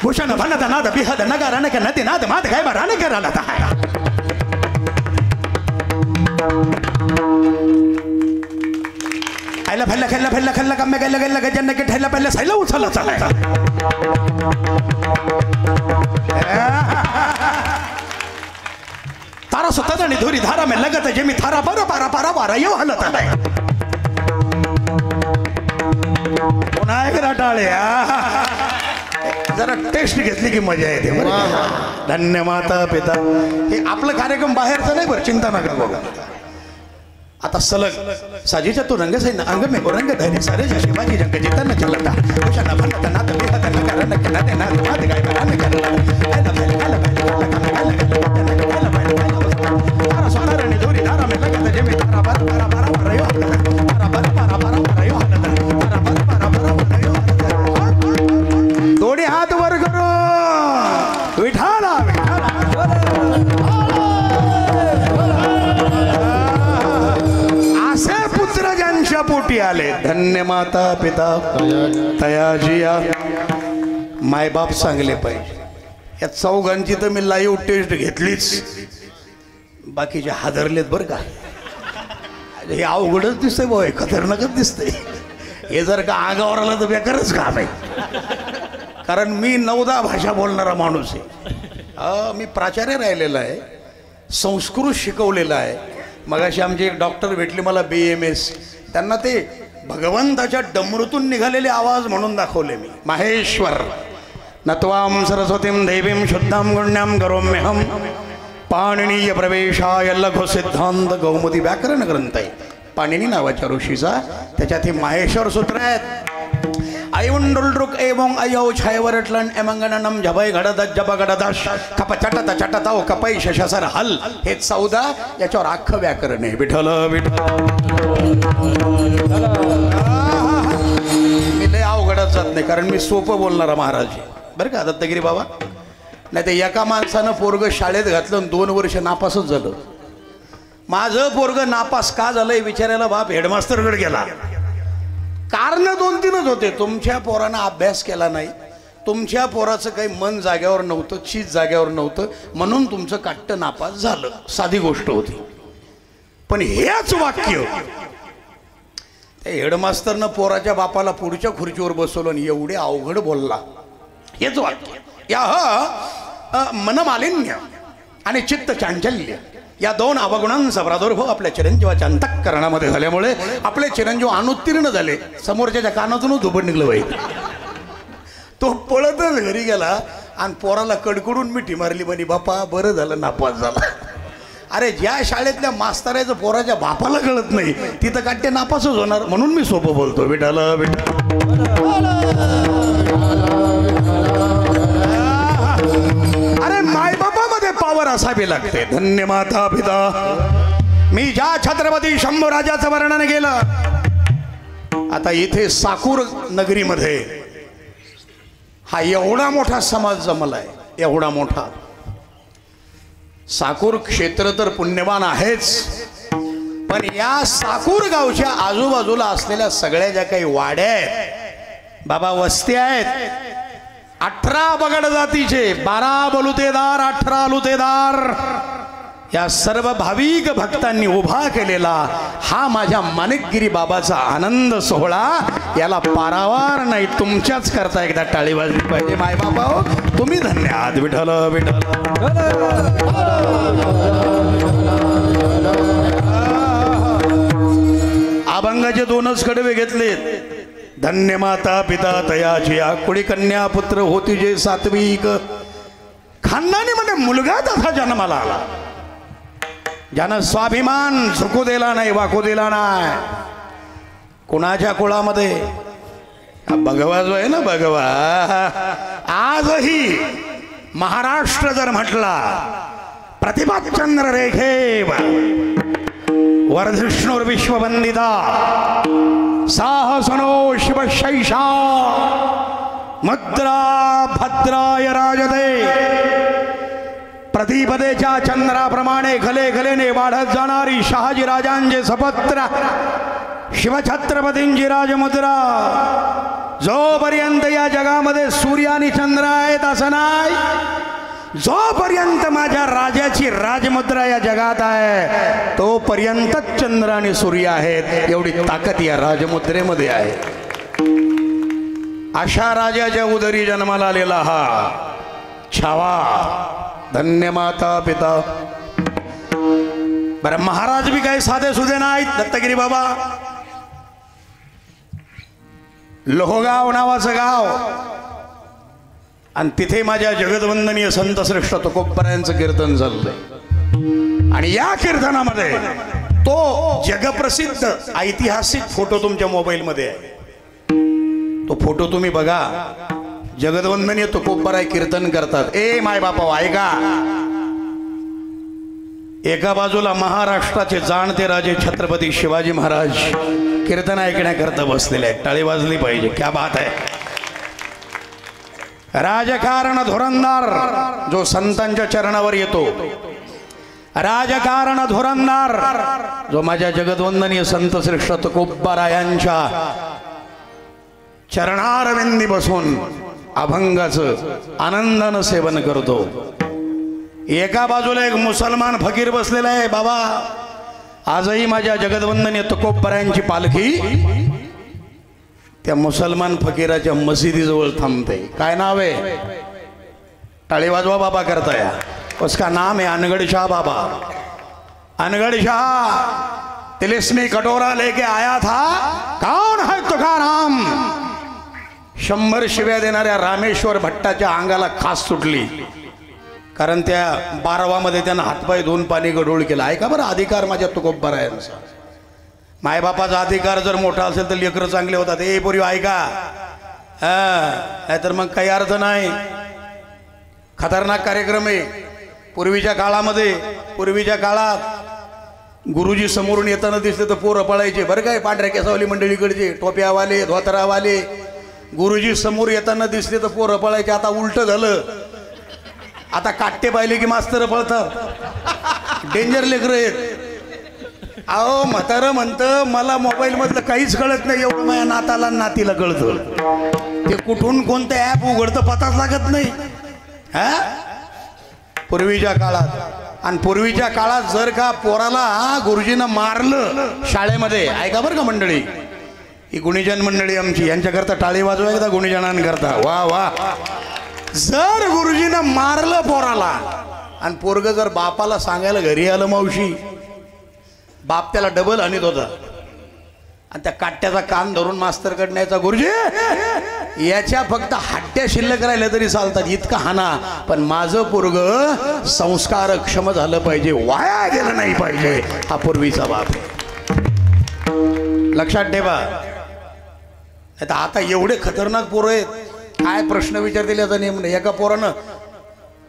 भूषण भनद नाद बिहद नगाराने के नदी नाद माद गाय बराने के रालता है. आयला फैला खेला फैला खेला कम्मे गेला गेला गजन के ठेला पहले सैला उछला चला. तारा सुतदणी धुरी धारा में लगत जेमी थारा बरो पारा पारा वारा येऊ हलत आहे. पुन्हा एकदा टाळे. जरा टेस्ट घेतली की मजा येते. धन्य माता पिता. हे आपलं कार्यक्रम बाहेरचं नाही बरं, चिंता नका बघा. आता सलग साजीच्या तो रंग से अंग में रंग धैर्य सारे शिवाजी जंग जितना चलता. भूषण भनत नाद बिहद नगाराने के नदी नाद माद गाय बराने के दोन्ही हात वर करो. विठाला असे पुत्र ज्यांच्या पोटी आले. धन्य माता पिता तयाजिया. मायबाप सांगले पाहिजे. या चौघांची तर मी लाईव्ह टेस्ट घेतलीच. बाकीचे हादरलेत बरं का. हे अवघडच दिसतंय भाऊ, खतरनाकच दिसतंय. हे जर का आगावर आलं तर बेकारच काम आहे. कारण मी 9-10 भाषा बोलणारा माणूस आहे. मी प्राचार्य राहिलेला आहे, संस्कृत शिकवलेला आहे, मगाशी आमची एक डॉक्टर भेटली मला BMS, त्यांना ते भगवंताच्या डमरूतून निघालेले आवाज म्हणून दाखवले मी. माहेश्वर नत्वां सरस्वतीं देवीं शुद्धां गुण्यां करोम्यहं पाणिनीय प्रवेशाय लघु सिद्धांत कौमुदी व्याकरण ग्रंथ आहे पाणिनी नावाच्या ऋषीचा. त्याच्यात हे माहेश्वर सूत्र आहेत. ऐवंडुलरुक एवं अयौ छायवरटलन एमंगननम झबय घडद जब घडदाश कप चटत चटत ओ कपै शशसर हल हे 14 याच्यावर अख्खं व्याकरण आहे. विठ्ठल विठ्ठल मी लय अवघडत जात नाही कारण मी सोपं बोलणारा महाराज बरं का दत्तगिरी बाबा. नाही तर एका माणसानं पोरग शाळेत घातलं 2 वर्ष नापासच झालं. माझं पोरग नापास का झालंय विचारायला बाप हेडमास्टरकडे गेला. कारण 2-3च होते. तुमच्या पोरानं अभ्यास केला नाही, तुमच्या पोराचं काही मन जाग्यावर नव्हतं, चीज जाग्यावर नव्हतं, म्हणून तुमचं काट्ट नापास झालं. साधी गोष्ट होती. पण हेच वाक्य त्या हेडमास्टरनं पोराच्या बापाला पुढच्या खुर्चीवर बसवलं आणि एवढे अवघड बोलला. हेच वाक्य या मनमालिन्य आणि चित्त चांचल्य या 2 अवगुणांचा प्रादुर्भाव आपल्या चिरंजीवाच्या अंतःकरणामध्ये झाल्यामुळे आपले चिरंजीव अनुत्तीर्ण झाले. समोरच्या कानातूनच धुबड निघलं पाहिजे. तो पळतच घरी गेला आणि पोराला कडकडून मिठी मारली म्हणे बापा बरं झालं नापास झाला. अरे ज्या शाळेतल्या मास्तराचं पोराच्या बापाला कळत नाही तिथं काट्टे नापासच होणार. म्हणून मी सोपं बोलतो. विठाल अरे मायबापामध्ये पावर असावी लागते. धन्य माता पिता. मी ज्या छत्रपती शंभूराजाचं वर्णन केलं आता इथे साकूर नगरीमध्ये हा एवढा मोठा समाज जमलाय. एवढा मोठा साकूर क्षेत्र तर पुण्यवान आहेच, पण या साकूर गावच्या आजूबाजूला असलेल्या सगळ्या ज्या काही वाड्या आहेत बाबा वस्त्या आहेत 18 बगड जातीचे 12 बलुतेदार 18 लुतेदार या सर्व भाविक भक्तांनी उभा केलेला हा माझ्या माणिकगिरी बाबाचा आनंद सोहळा याला पारावार नाही. तुमच्याच करता एकदा टाळी वाजली पाहिजे. माय बाबा हो तुम्ही धन्य आहात. विठ्ठल विठ्ठल. अभंगाचे 2च कडवे घेतलेत. धन्य माता पिता तयाची आकुळी कन्या पुत्र होती जे सात्विक खानदानी मध्ये मुलगा तसा जन्माला आला ज्यानं स्वाभिमान झुकू दिला नाही वाकू दिला नाही. कुणाच्या कुळामध्ये भगवा जो आहे ना भगवा आजही महाराष्ट्र जर म्हटला प्रतिभा चंद्र रेखे वर्धिष्णुर विश्ववंदिता साहसनो शिवशैषा मुद्रा भद्राय राजदे प्रतिपदेच्या चंद्राप्रमाणे घले घलेने वाढत जाणारी शहाजी राजांचे सपत्र शिवछत्रपतींची राजमुद्रा. जोपर्यंत या जगामध्ये सूर्य आणि चंद्र आहेत असं नाही, जोपर्यंत माझ्या राजाची राजमुद्रा या जगात आहे तोपर्यंत चंद्र आणि सूर्य आहेत. एवढी ताकद या राजमुद्रेमध्ये आहे. अशा राजाच्या उदरी जन्माला आलेला हा छावा धन्य माता पिता. बरं महाराज बी काही साधे सुधे नाहीत. दत्तगिरी बाबा लोहगाव नावाचं गाव आणि तिथे माझ्या जगदवंदनीय संत श्रेष्ठ तुकोबरायांचं कीर्तन चाललंय आणि या कीर्तनामध्ये तो जगप्रसिद्ध ऐतिहासिक फोटो तुमच्या मोबाईलमध्ये आहे. तो फोटो तुम्ही बघा. जगदवंदनीय तुकोबराय कीर्तन करतात. ए माय बापा ऐका. एका बाजूला महाराष्ट्राचे जाणते राजे छत्रपती शिवाजी महाराज कीर्तन ऐकण्याकरता बसलेले आहेत. टाळी वाजली पाहिजे. क्या बात आहे. राजकारण धुरंदार जो संतांच्या चरणावर येतो, राजकारण धुरंदार जो माझ्या जगदवंदनीय संत श्रेष्ठ तुकोबरायांच्या चरणारविंदी बसून अभंगाचं आनंदानं सेवन करतो. एका बाजूला एक मुसलमान फकीर बसलेला आहे. बाबा आजही माझ्या जगदवंदनीय तुकोबरायांची पालखी त्या मुसलमान फकीराच्या मशिदीजवळ थांबते. काय नाव आहे? टाळी वाजवा बाबा करताय. उसका नाम है अनगढ़ शाह बाबा. अनगढ़ शाह तिलिस्मी कटोरा लेके आया था, कौन है तुकाराम? 100 शिव्या देणाऱ्या रामेश्वर भट्टाच्या अंगाला खास सुटली, कारण त्या 12वामध्ये त्यानं हातपाय धुवून पाणी गडोळ केलं. ऐका बरं, अधिकार माझ्या तुकोबरायांचा. मायबापाचा अधिकार जर मोठा असेल तर लेकरं चांगले होतात. ए पूर्वी ऐका, नाहीतर मग काही अर्थ नाही. खतरनाक कार्यक्रम आहे. पूर्वीच्या काळात गुरुजी समोरून येताना दिसले तर पोरं पळायचे बरं काय. पांढऱ्या केसावली मंडळीकडचे, टोप्यावाले, धोतरावाले गुरुजी समोर येताना दिसले तर पोरं पळायचे. आता उलट झालं, आता काट्टे पाहिले की मास्तर पळतात. डेंजर लेकरं आहेत. अहो म्हातारं म्हणतं मला मोबाईल मधलं काहीच कळत नाही, एवढं माझ्या नाताला नातीला कळतं. ते कुठून कोणतं ॲप उघडतं पताच लागत नाही. पूर्वीच्या काळात, आणि पूर्वीच्या काळात जर का पोराला गुरुजीनं मारलं शाळेमध्ये, ऐका बरं का मंडळी, ही गुणीजन मंडळी आमची, यांच्याकरता टाळी वाजवा एकदा गुणीजनांकरता. वा वा. जर गुरुजीनं मारलं पोराला आणि पोरग जर बापाला सांगायला घरी आलं मावशी, बाप त्याला डबल आणीत होता आणि त्या काट्याचा कान धरून मास्तरकडे न्यायचा. गुरुजी याच्या फक्त हट्ट्या शिल्लक राहिल्या तरी चालतात, इतका हाना, पण माझं पोरग संस्कारक्षम झालं पाहिजे, वाया गेलं नाही पाहिजे. हा पूर्वीचा बाप आहे, लक्षात ठेवा. नाही तर आता एवढे खतरनाक पोरं आहेत, काय प्रश्न विचारतील याचा नियम नाही. एका पोरानं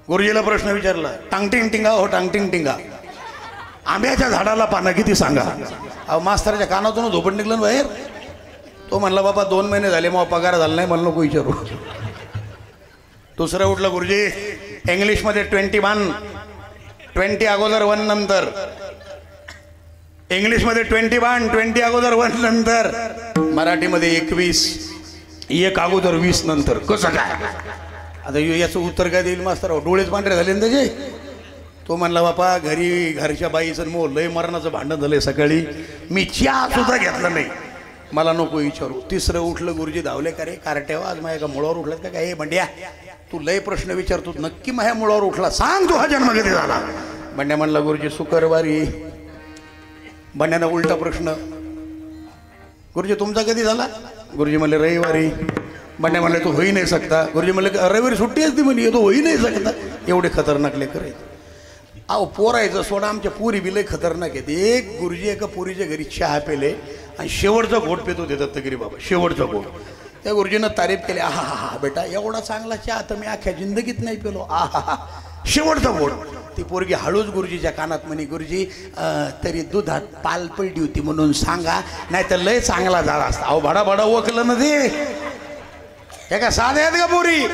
गुरुजीला प्रश्न विचारला, टांगटिंग टिंगा हो टांगटिंग टिंगा, आंब्याच्या झाडाला पानं किती सांगा. अहो मास्तराच्या कानातून झोपट निघलं बाहेर. तो म्हणला बाबा 2 महिने झाले मग पगार झाला नाही, मला नको विचारू. दुसरं उठलं, गुरुजी इंग्लिशमध्ये 21, 20 अगोदर 1 नंतर, इंग्लिशमध्ये 21, 20 अगोदर 1 नंतर, मराठीमध्ये 21, 1 अगोदर 20 नंतर. कसं काय? आता याचं उत्तर काय देईल मास्तर? डोळेच पांढरे झाले ना त्याचे. तो म्हणला बापा घरी घरच्या बाईचं मो लय मरणाचं भांडण झालंय, सकाळी मी चहा सुद्धा घेतला नाही, मला नको विचारू. तिसरं उठलं, गुरुजी धावले, का रे कारट्यावा आज माझ्या मुळावर उठलात का काय? बंड्या तू लय प्रश्न विचारतो, नक्की माझ्या मुळावर उठला, सांग तू हा जन्म कधी झाला? बंड्या म्हणला गुरुजी शुक्रवारी. बंड्यानं उलटा प्रश्न, गुरुजी तुमचा कधी झाला? गुरुजी म्हणले रविवारी. बंड्या म्हणले तो होई नाही सकता. गुरुजी म्हणले रविवारी सुट्टी असते म्हणजे तो होई नाही सकता. एवढे खतरनाक लेकर आहेत. अहो पोरायचं सोडा, आमच्या पुरी बी लय खतरनाक आहेत. एक गुरुजी एका पुरीच्या घरी चहा पेले आणि शेवटचा घोट पेतो ते दत्तगिरी बाबा, शेवटचा घोट. त्या गुरुजीनं तारीफ केली, आहा हा बेटा एवढा चांगला चहा तर मी अख्ख्या जिंदगीत नाही पेलो, आहा शेवटचा घोट. ती पोरगी हळूच गुरुजीच्या कानात म्हणे, गुरुजी तरी दुधात पाल पडली होती म्हणून सांगा, नाही तर लय चांगला झाला असता. अहो भडा भडा ओकलं ना ते. हे का साधे आहेत का पोरी?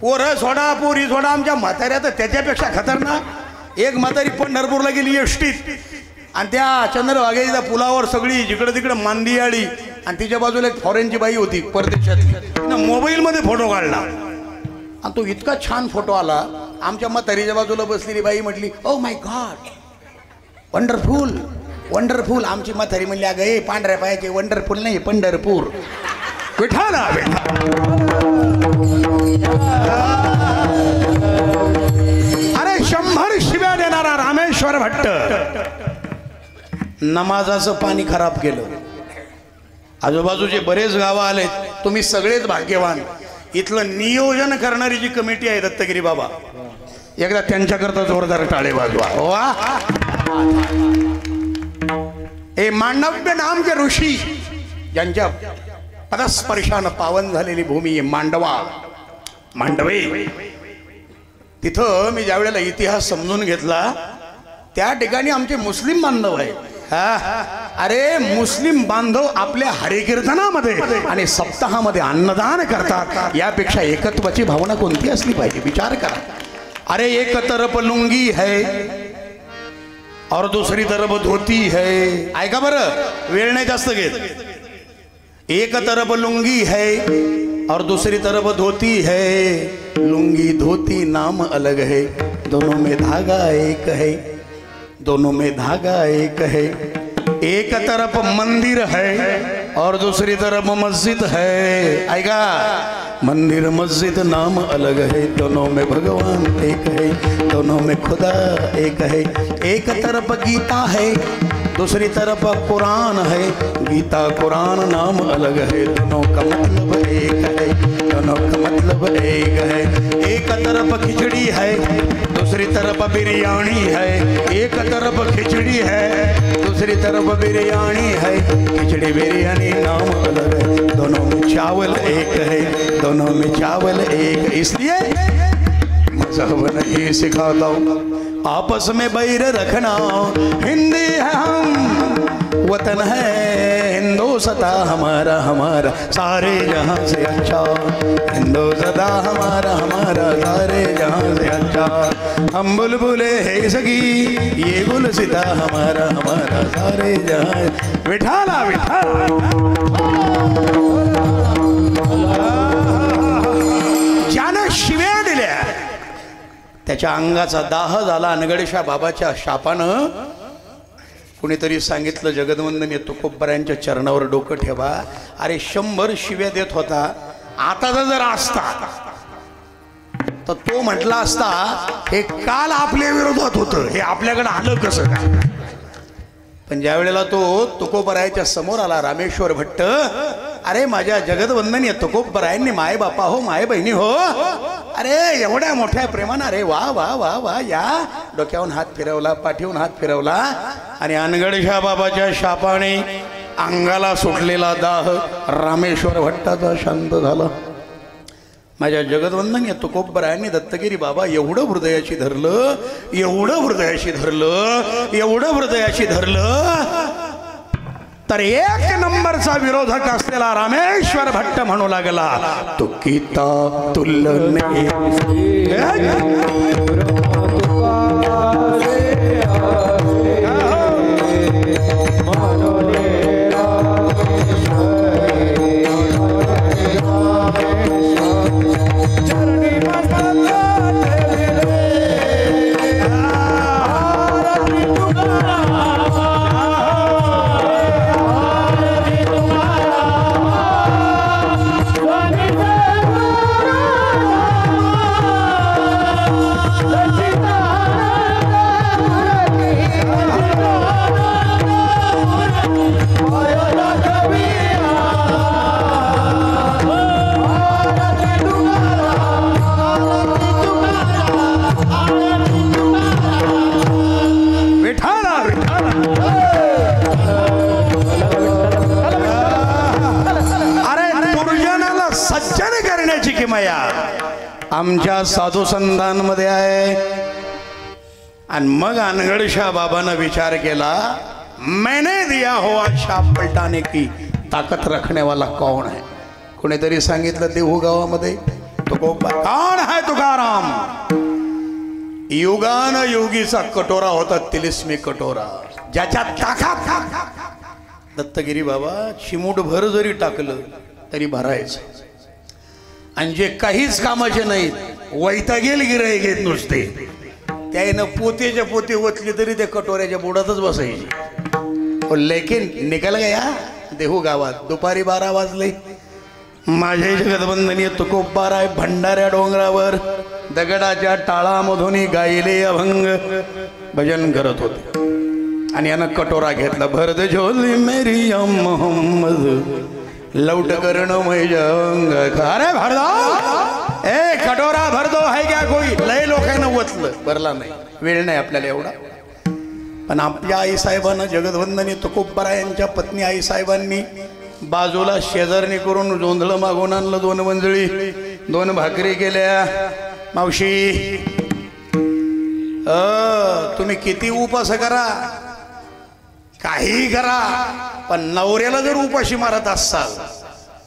पोरं सोडा, पोरी सोडा, आमच्या म्हाताऱ्या तर त्याच्यापेक्षा खतरनाक. एक म्हातारी पंढरपूरला गेली एसटीत आणि त्या चंद्रभागेच्या पुलावर सगळी जिकडं तिकडं मांदी आली आणि तिच्या बाजूला एक फॉरेनची बाई होती परदेशातली. तिनं मोबाईलमध्ये फोटो काढला आणि तो इतका छान फोटो आला. आमच्या म्हातारीच्या बाजूला बसलेली बाई म्हटली, oh my God wonderful wonderful. आमची म्हातारी म्हणली, अगं हे पांढऱ्या पायाचे वंडरफुल नाही पंढरपूर. विठाला अरे 100 शिव्या देणारा रामेश्वर भट्ट नमाजाचं पाणी खराब केलं. आजूबाजूचे बरेच गावं आले, तुम्ही सगळेच भाग्यवान. इथलं नियोजन करणारी जी कमिटी आहे दत्तगिरी बाबा, एकदा त्यांच्याकरता जोरदार टाळे वाजवा. वा. हे मांडव्य नाम के ऋषी ज्यांच्या पदस्पर्शानं पावन झालेली भूमी आहे मांडवे. तिथं मी ज्या वेळेला इतिहास समजून घेतला, त्या ठिकाणी आमचे मुस्लिम बांधव आहे. अरे मुस्लिम बांधव आपल्या हरिकीर्तनामध्ये आणि सप्ताहामध्ये अन्नदान करतात. यापेक्षा एकत्वाची भावना कोणती असली पाहिजे, विचार करा. अरे एक तरफ लुंगी है और दूसरी तरफ धोती है. ऐका बरं, वेळ नाही जास्त घेत. एक तरफ लुंगी है और दूसरी तरफ धोती है. लुंगी धोती नाम अलग है, दोनों में धागा एक है, दोनों में धागा एक है. एक तरफ मंदिर है और दूसरी तरफ मस्जिद है. ऐका, मंदिर मस्जिद नाम अलग है, दोनों में भगवान एक है, दोनों में खुदा एक है। एक तरफ गीता है, दूसरी तरफ कुरान है। गीता कुरान नाम अलग है, दोनों का मतलब एक है, दोनों का मतलब एक है। एक तरफ खिचड़ी है, दूसरी तरफ बिरयानी है। एक तरफ खिचड़ी है, दूसरी तरफ बिरयानी है। खिचड़ी बिरयानी नाम अलग है, दोनों में चावल एक है, दोनों में चावल एक। इसलिए मजहब नहीं सिखाता हूँ आपस में बैर रखना। हिंदी है हम, वतन है हिंदुस्ता हमारा, हमारा सारे जहां से अच्छा। हिंदुस्ता हमारा, हमारा सारे जहां से अच्छा। हम बुलबुले है सगी, ये गुलसिता हमारा, हमारा सारे जहां। विठाला विठाला ज्यानं शिव्या दिल्या त्याच्या अंगाचा दाह झाला अनगडशा बाबाच्या शापानं। कुणीतरी सांगितलं जगदवंदनीय तुकोबरायांच्या चरणावर डोकं ठेवा। अरे 100 शिव्या देत होता, आता जर असता तर तो म्हटला असता हे काल आपल्या विरोधात होतं, हे आपल्याकडे आलं कसं काय? पण ज्या वेळेला तो तुकोबरायाच्या समोर आला रामेश्वर भट्ट, अरे माझ्या जगदवंदनीय तुकोबरायांनी माय बापा हो, माय बहिणी हो, अरे एवढ्या मोठ्या प्रेमानं, अरे वा वा वा वा, या डोक्यावरून हात फिरवला, पाठीवरून हात फिरवला आणि अनगडशा बाबाच्या शापाने अंगाला सुटलेला दाह रामेश्वर भट्टाचा शांत झाला। माझ्या जगदवंदनीय तुकोबरायांनी दत्तगिरी बाबा एवढं हृदयाशी धरलं, एवढं हृदयाशी धरलं, एवढं हृदयाशी धरलं, तर 1 नंबरचा विरोधक असलेला रामेश्वर भट्ट म्हणू लागला, तुकिता तुलने आमच्या साधू संतांमध्ये आहे। आणि मग अनगडशा बाबानं विचार केला, मैंने दिया हुआ शाप पलटाने की ताकत रखने वाला कौन है? कोणीतरी सांगितलं देहू गावामध्ये तुकोबा कौन है? तुकाराम। युगान योगीचा कटोरा होता, तिलिस्मी कटोरा, ज्याच्या ताकात दत्तगिरी बाबा चिमूटभर जरी टाकलं तरी भरायचं। आणि जे काहीच कामाचे नाहीत, वैतागेल गिराईक घेत नुसते, त्यानं पोतेच्या पोते ओतली तरी त्या कटोऱ्याच्या बुडातच बसायची। लेकिन निघाल गया देहू गावात दुपारी 12 वाजले। माझे जगदवंदनीय तुकोबाराय भंडाऱ्या डोंगरावर दगडाच्या टाळामधून गायले अभंग भजन करत होते। आणि यानं कटोरा घेतला, भर दे झोली मेरी या मोहम्मद लौट करण मैजंग। अरे भर दो, ए कटोरा भर दो, है क्या कोई? लय लोकांना वतलं, भरला नाही, वेळ नाही आपल्याला एवढा। पण आपल्या आईसाहेबांना जगदवंदनीय तुकोबरायांच्या पत्नी आईसाहेबांनी बाजूला शेजारणी करून जोंधळं मागून आणलं, 2 मंजळी, 2 भाकरी केल्या। मावशी तुम्ही किती उपास करा, काही करा, पण नवऱ्याला जर उपाशी मारत असाल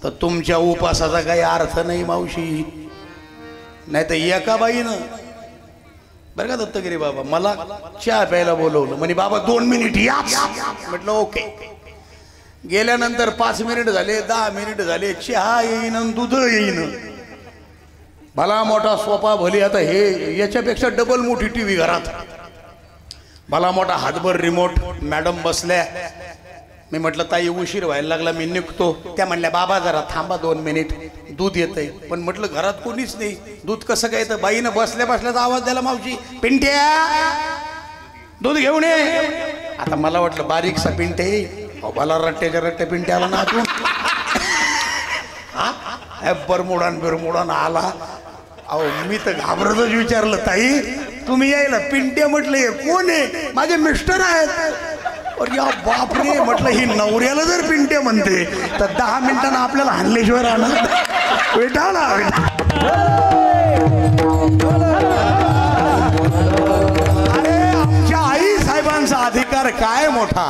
तर तुमच्या उपासाचा काही अर्थ नाही मावशी। नाही तर एका बाईनं बरं का दत्तगिरी बाबा मला चहा प्यायला बोलवलं, म्हणे बाबा 2 मिनिट या। म्हटलं ओके। गेल्यानंतर 5 मिनिट झाले, 10 मिनिट झाले, चहा येईन दूध येईन, भला मोठा सोफा भली, आता हे याच्यापेक्षा डबल मोठी टीव्ही घरात, भला मोठा हातभर रिमोट, मॅडम बसल्या, मी म्हटलं ताई उशीर व्हायला लागला मी निघतो. त्या म्हणल्या बाबा जरा थांबा 2 मिनिट दूध येतंय. पण म्हटलं घरात कोणीच नाही, दूध कसं काय येतं? बाईनं बसल्या बसल्याचा आवाज द्याला, मावशी पिंट्या दूध घेऊन ये. आता मला वाटलं बारीकसा पिंटे, मला रट्ट्याच्या रट्ट्या पिंट्याला ना तू बरमुडान बिरमुडान आला. अहो मी तर घाबरतच विचारलं ताई तुम्ही यायला? पिंट्या म्हटलं हे कोण आहे? माझे मिस्टर आहेत. अरे या बापरे, म्हटलं ही नवऱ्याला जर पिंट्या म्हणते तर 10 मिनिटांना आपल्याला हाणल्याशिवाय राहणार. वेटाला अरे आमच्या आई साहेबांचा अधिकार काय मोठा.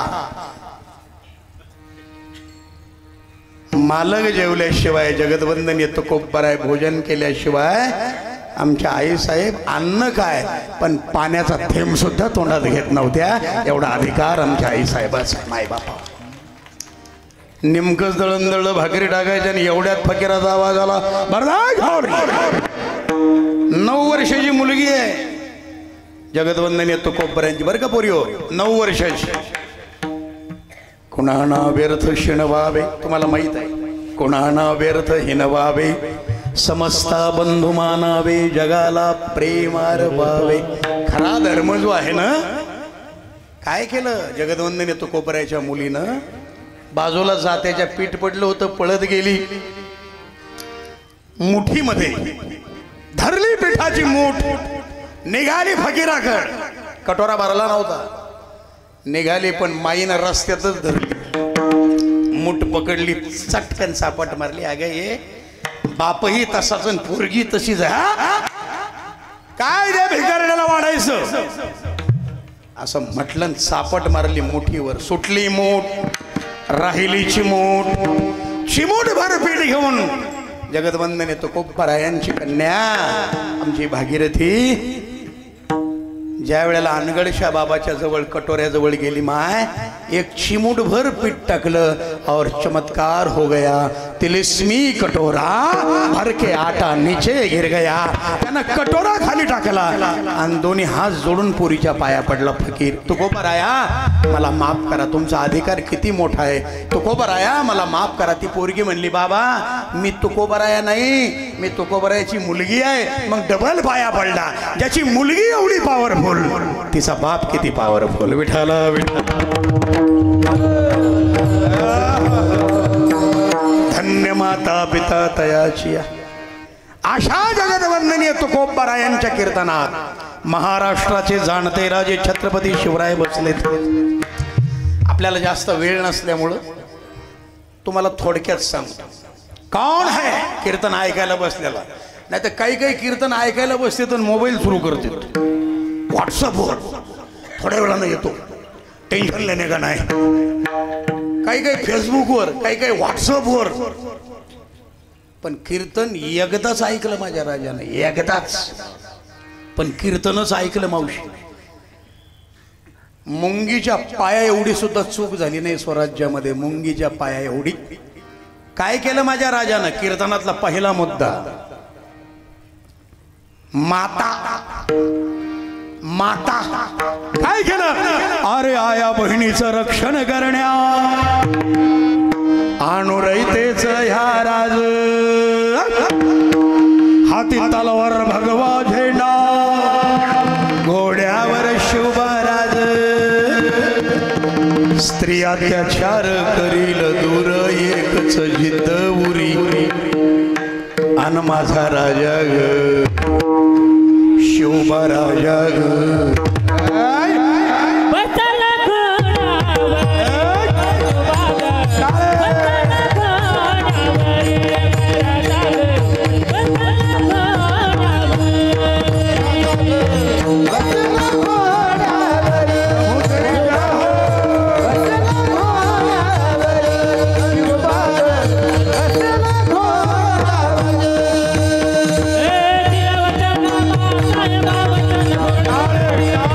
मालक जेवल्याशिवाय, जगदवंदन येतो कोपराय भोजन केल्याशिवाय आमच्या आई साहेब अन्न काय पण पाण्याचा थेंब सुद्धा तोंडात घेत नव्हत्या. एवढा अधिकार आमच्या आई साहेबाचा. माय बापा नेमकंच दळण दळलं, भाकरी टाकायच्या आणि एवढ्यात फकीराचा आवाज आला. 9 वर्षाची मुलगी आहे जगदवंदन येतो कोपऱ्यांची, बरं का पोरी हो, 9 वर्षाची. कुणाना व्यर्थ शिणवावे, तुम्हाला माहित आहे, कुणाना व्यर्थ हिनवावे, समस्ता बंधू मानावे, जगाला प्रेमार व्हावे. खरा धर्म जो आहे ना, काय केलं जगदवंदन येतो कोपऱ्याच्या मुलीनं? बाजूला जात्याच्या पीठ पडलं होतं, पळत गेली, मुठीमध्ये धरली पिठाची मूठ, निघाली फकीराकड. कटोरा भरला नव्हता, निघाली पण माईनं रस्त्यातच धरली, मूठ पकडली, चटकन सापट मारली. अगं ये बापही तसाच पोरगी तशीच आहे, काय त्या भिकारड्याला वाढायचं असं म्हटलं, सापट मारली मुठीवर. सुटली मूठ, राहिली चिमूट, चिमूट भर पीठ घेऊन जगदवंदन येतो कोपरायांची कन्या आमची भागीरथी ज्या वेळेला अनगडशा बाबाच्या जवळ कटोऱ्याजवळ गेली, माय एक चिमूट भर पीठ टाकलं और चमत्कार हो गया. तिलिस्मी कटोरा भर के आटा नीचे गिर गया. त्यानं कटोरा खाली टाकला आणि दोन्ही हात जोडून पुरीच्या पाया पडला. फकीर तुकोबराया मला माफ करा, तुमचा अधिकार किती मोठा आहे. तुकोबराया मला माफ करा. ती पोरगी म्हणली बाबा मी तुकोबराया नाही, मी तुकोबरायाची मुलगी आहे. मग डबल पाया पडला. ज्याची मुलगी एवढी पॉवरफुल, तिचा बाप किती पॉवरफुल. विठाला धन्य माता पिता तयाची. अशा जगदवंदनीय तुकोबरायांच्या कीर्तनात महाराष्ट्राचे जाणते राजे छत्रपती शिवराय बसलेत. आपल्याला जास्त वेळ नसल्यामुळं तुम्हाला थोडक्यात सांगतो कोण आहे कीर्तन ऐकायला बसलेला. नाही तर काही काही कीर्तन ऐकायला बसते तर मोबाईल सुरू करते, व्हॉट्सअपवर थोड्या वेळानं येतो, टेन्शन लेणे का नाही. काही काही फेसबुकवर, काही काही व्हॉट्सअपवर. पण कीर्तन एकदाच ऐकलं माझ्या राजानं, एकदाच. पण कीर्तनच ऐकलं मावशी. मुंगीच्या पाया एवढी सुद्धा चूक झाली नाही स्वराज्यामध्ये. मुंगीच्या पाया एवढी. काय केलं माझ्या राजानं? कीर्तनातला पहिला मुद्दा माता. माता काय केलं? अरे आया बहिणीचं रक्षण करण्या अनुरयतेच ह्या राज. हाती तलवार भगवा झेंडा, घोड्यावर शिवबाराज. स्त्री अत्याचार करील दूर, एकच जिद्द उरी. अन माझा राजा ग शिवबा राजा ग. Hare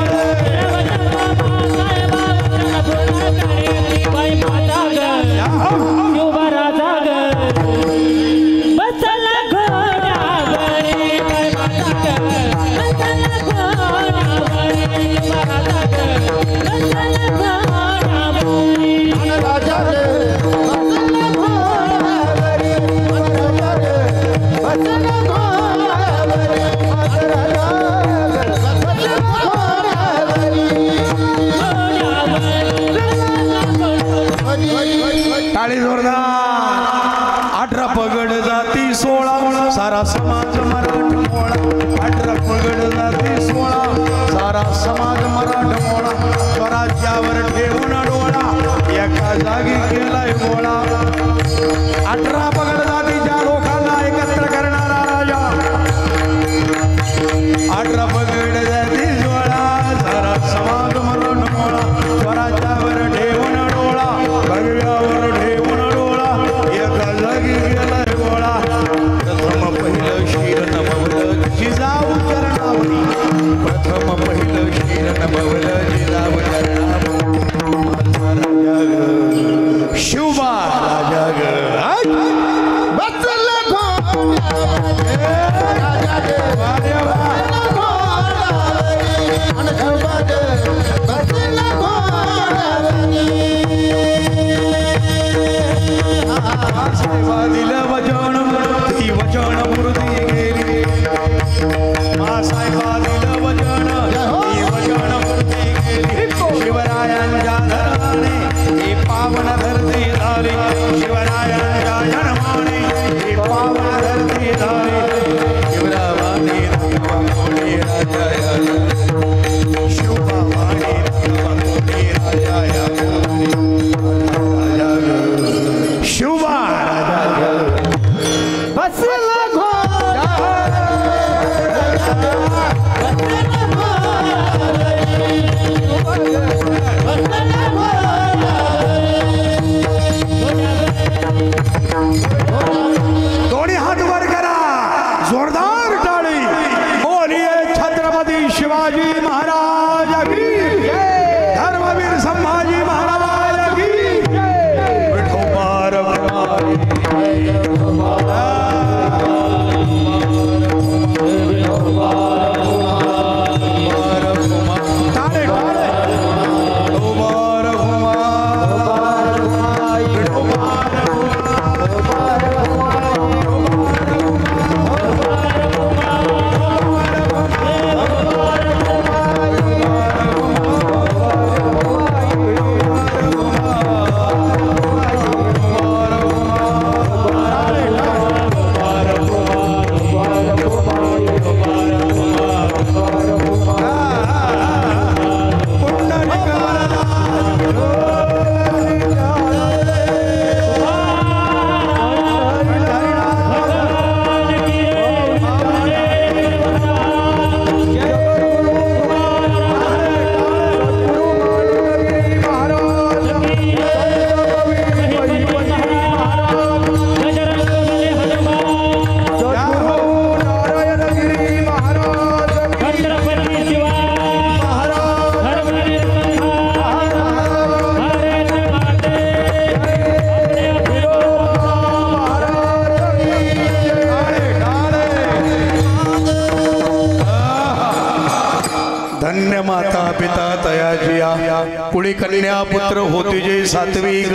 तयाजिया कुळी कन्या पुत्र होती जे सात्विक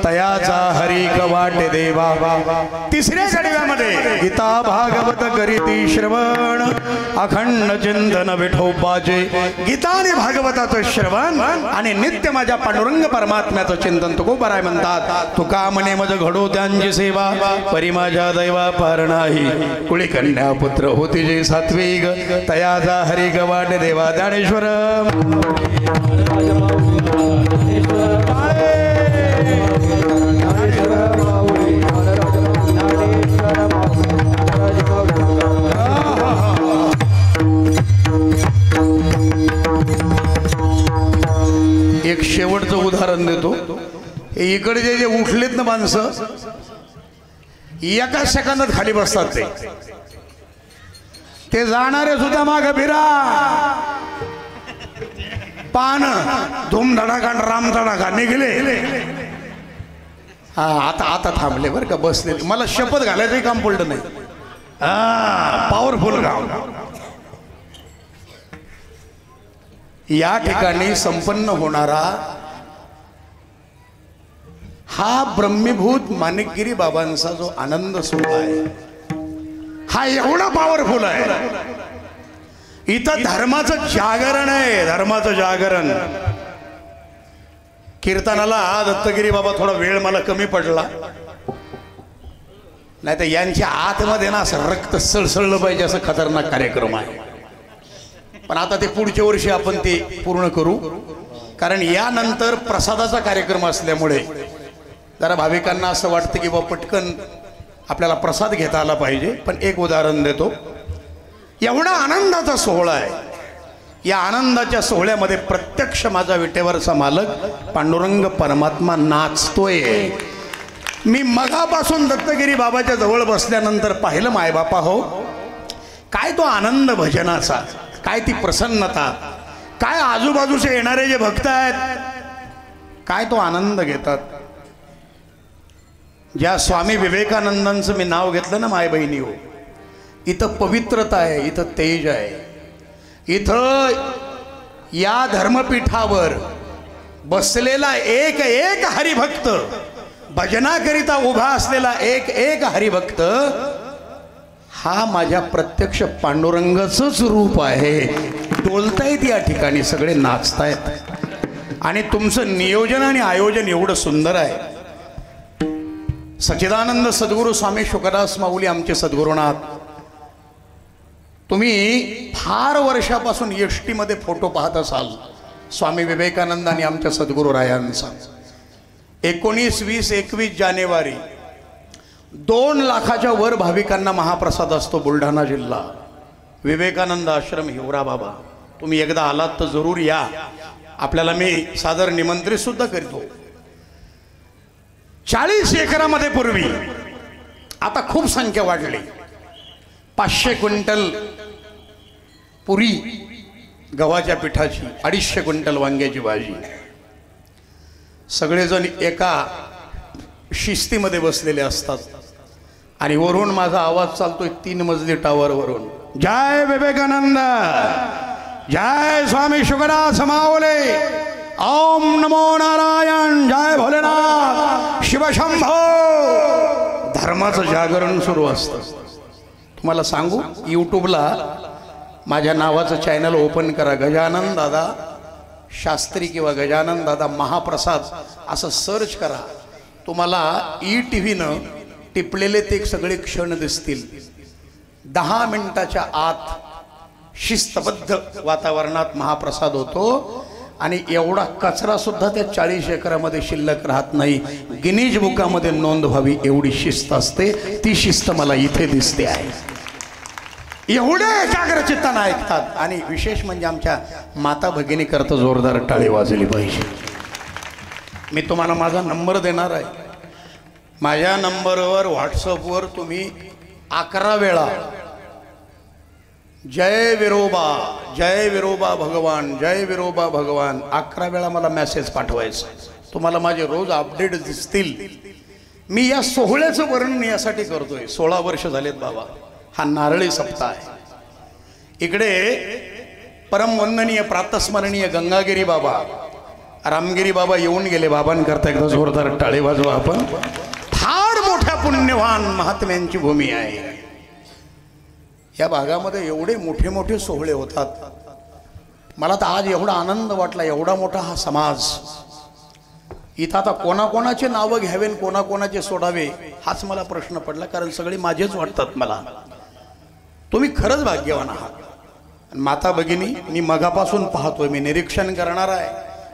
तयाचा हरिक वाटे देवा। तिसऱ्या कडव्यामध्ये गीता भागवत करीती श्रवण अखंड चिंतन विठोबाचे। गीता आणि भागवताचं श्रवण आणि नित्य माझ्या पांडुरंग परमात्म्याचं चिंतन तुकोबाराय म्हणतात। तुका म्हणे मज घडो त्यांची सेवा परी माझ्या दैवा पार नाही। कुळी कन्या पुत्र होती जे सात्विक तयाचा हरिक वाटे देवा। ज्ञानेश्वर एक शेवटचं उदाहरण देतो। इकडे जे उठलेत ना माणसं एका सेकंदात खाली बसतात ते जाणारे सुद्धा माग फिरा पान धूमधडाका राम धडाका निघले। हा आता थांबले बरं का बसले। मला शपथ घालायचंही काम पडलं नाही। पॉवरफुल काम। या ठिकाणी संपन्न होणारा हा ब्रह्मीभूत माणिकगिरी बाबांचा जो आनंद सोहळा आहे हा एवढा पॉवरफुल आहे। इथं धर्माचं जागरण आहे। धर्माचं जागरण कीर्तनाला दत्तगिरी बाबा थोडा वेळ मला कमी पडला नाही तर यांच्या आतमध्ये ना असं रक्त सळसळलं पाहिजे असं खतरनाक कार्यक्रम आहे। पण आता ते पुढच्या वर्षी आपण ते पूर्ण करू कारण यानंतर प्रसादाचा कार्यक्रम असल्यामुळे जरा भाविकांना असं वाटतं की बाबा पटकन आपल्याला प्रसाद घेता आला पाहिजे। पण एक उदाहरण देतो। एवढा आनंदाचा सोहळा आहे। या आनंदाच्या सोहळ्यामध्ये प्रत्यक्ष माझा विटेवरचा मालक पांडुरंग परमात्मा नाचतोय। मी मगापासून दत्तगिरी बाबाच्या जवळ बसल्यानंतर पाहिलं मायबापा हो काय तो आनंद भजनाचा, काय ती प्रसन्नता, काय आजूबाजूचे येणारे जे भक्त आहेत काय तो आनंद घेतात। ज्या स्वामी विवेकानंदांचं मी नाव घेतलं ना माय बहिणी हो, इथं पवित्रता आहे, इथं तेज आहे। इथं या धर्मपीठावर बसलेला एक एक हरिभक्त, भजनाकरिता उभा असलेला एक एक हरिभक्त हा माझ्या प्रत्यक्ष पांडुरंगाचंच रूप आहे। डोलतायत या ठिकाणी, सगळे नाचतायत आणि तुमचं नियोजन आणि आयोजन एवढं सुंदर आहे। सच्चिदानंद सद्गुरू स्वामी शुकदास माऊली आमचे सद्गुरुनाथ, तुम्ही फार वर्षापासून एसटी मध्ये फोटो पाहत असाल स्वामी विवेकानंद आणि आमच्या सद्गुरू रायांचा। 19, 20, 21 जानेवारी 2 लाखाच्या वर भाविकांना महाप्रसाद असतो बुलढाणा जिल्हा विवेकानंद आश्रम हिवरा बाबा। तुम्ही एकदा आलात तर जरूर या, आपल्याला मी सादर निमंत्रित सुद्धा करतो। 40 एकरामध्ये पूर्वी, आता खूप संख्या वाढली, 500 क्विंटल पुरी गव्हाच्या पिठाची, 250 क्विंटल वांग्याची भाजी, सगळेजण एका शिस्तीमध्ये बसलेले असतात आणि वरून माझा आवाज चालतोय 3 मजली टावर वरून, जय विवेकानंद, जय स्वामी शुकदास माऊली, ओम नमो नारायण, जय भोलेनाथ, शिवशंभो। धर्माचं जागरण सुरू असतं। तुम्हाला सांगू, यूट्यूबला माझ्या नावाचं चॅनल ओपन करा, गजानन दादा शास्त्री किंवा गजानन दादा महाप्रसाद असं सर्च करा, तुम्हाला ETVनं टिपलेले ते सगळे क्षण दिसतील। 10 मिनिटाच्या आत शिस्तबद्ध वातावरणात महाप्रसाद होतो आणि एवढा कचरा सुद्धा त्या 40 एकरामध्ये शिल्लक राहत नाही। गिनीज बुकामध्ये नोंद व्हावी एवढी शिस्त असते, ती शिस्त मला इथे दिसते आहे। एवढे एकाग्र चित्तानं ऐकतात आणि विशेष म्हणजे आमच्या माता भगिनी करता जोरदार टाळी वाजली पाहिजे। मी तुम्हाला माझा नंबर देणार आहे, माझ्या नंबरवर व्हॉट्सअपवर तुम्ही 11 वेळा जय विरोबा, जय विरोबा भगवान, जय विरोबा भगवान 11 वेळा मला मेसेज पाठवायचा। तुम्हाला माझे रोज अपडेट दिसतील। मी या सोहळ्याचं वर्णन यासाठी करतोय, 16 वर्ष झालेत बाबा, हा नारळी सप्ताह आहे। इकडे परम वंदनीय प्रातस्मरणीय गंगागिरी बाबा, रामगिरी बाबा येऊन गेले. बाबांकरता एकदा जोरदार टाळे वाजवा आपण. फार मोठ्या पुण्यवान महात्म्यांची भूमी आहे. या भागामध्ये एवढे मोठे मोठे सोहळे होतात. मला तर आज एवढा आनंद वाटला. एवढा मोठा हा समाज. इथं आता कोणाकोणाचे नावं घ्यावे आणि कोणाकोणाचे सोडावे हाच मला प्रश्न पडला, कारण सगळे माझेच वाटतात मला. तुम्ही खरंच भाग्यवान आहात. माता भगिनी, मी मगापासून पाहतोय, मी निरीक्षण करणार आहे.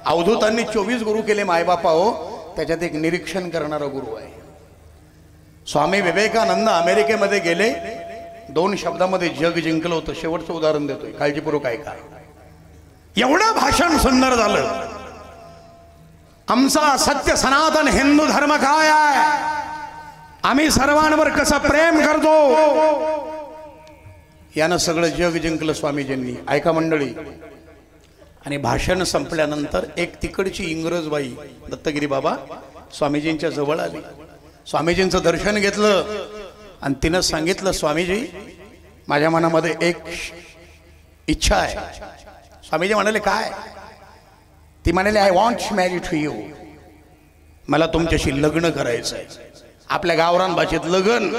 अवधूतांनी 24 गुरु केले मायबापा हो, त्याच्यात एक निरीक्षण करणारा गुरु आहे. स्वामी विवेकानंद अमेरिकेमध्ये गेले, 2 शब्दामध्ये जग जिंकलं होतं. शेवटचं उदाहरण देतोय, काळजीपूर्वक ऐका. एवढं भाषण सुंदर झालं. आमचा सत्य सनातन हिंदू धर्म काय आहे, आम्ही सर्वांवर कसं प्रेम करतो, यानं सगळं जग जिंकलं स्वामीजींनी. ऐका मंडळी. आणि भाषण संपल्यानंतर एक तिकडची इंग्रज बाई दत्तगिरी बाबा स्वामीजींच्या जवळ आली. स्वामीजींचं दर्शन घेतलं आणि तिनं सांगितलं, स्वामीजी माझ्या मनामध्ये एक इच्छा आहे. स्वामीजी म्हणाले, काय? ती म्हणाले, आय वॉन्ट मॅरी टू यू. मला तुमच्याशी लग्न करायचं आहे. आपल्या गावरान भाषेत लग्न.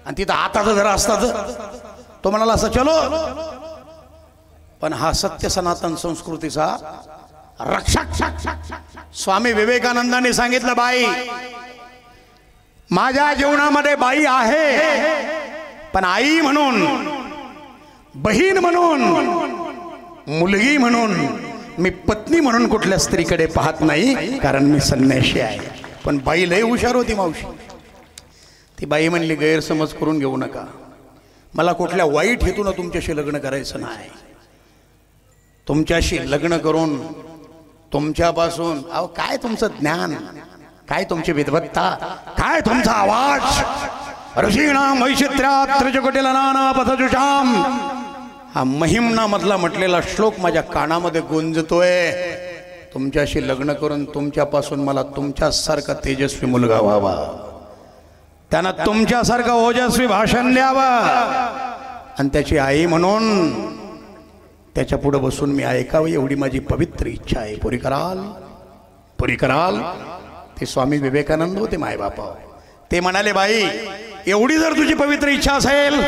आणि तिथं आताचं जरा असता तर तो म्हणाला असं चलो. पण हा सत्य सनातन संस्कृतीचा रक्षक स्वामी विवेकानंदांनी सांगितलं, बाई माझ्या जीवनामध्ये बाई आहे, पण आई म्हणून, बहीण म्हणून, मुलगी म्हणून, मी पत्नी म्हणून कुठल्या स्त्रीकडे पाहत नाही, कारण मी संन्याशी आहे. पण बाई लय हुशार होती मावशी. ती बाई म्हणली, गैरसमज करून घेऊ नका, मला कुठल्या वाईट हेतून तुमच्याशी लग्न करायचं नाही. तुमच्याशी लग्न करून तुमच्यापासून, अहो काय तुमचं ज्ञान, काय तुमची विद्वत्ता, काय तुमचा आवाज, ऋषीणाम वैचित्र्यात त्रिजकोटीला नाना पथजुषाम, हा महिमना मधला म्हटलेला श्लोक माझ्या कानामध्ये गुंजतोय. तुमच्याशी लग्न करून तुमच्यापासून मला तुमच्यासारखा तेजस्वी मुलगा व्हावा, त्यानं तुमच्यासारखं ओजस्वी भाषण द्यावं, आणि त्याची आई म्हणून त्याच्या पुढे बसून मी ऐकावं, एवढी माझी पवित्र इच्छा आहे. पुरी कराल, पुरी कराल. ते स्वामी विवेकानंद होते मायबापा. ते म्हणाले, बाई एवढी जर तुझी पवित्र इच्छा असेल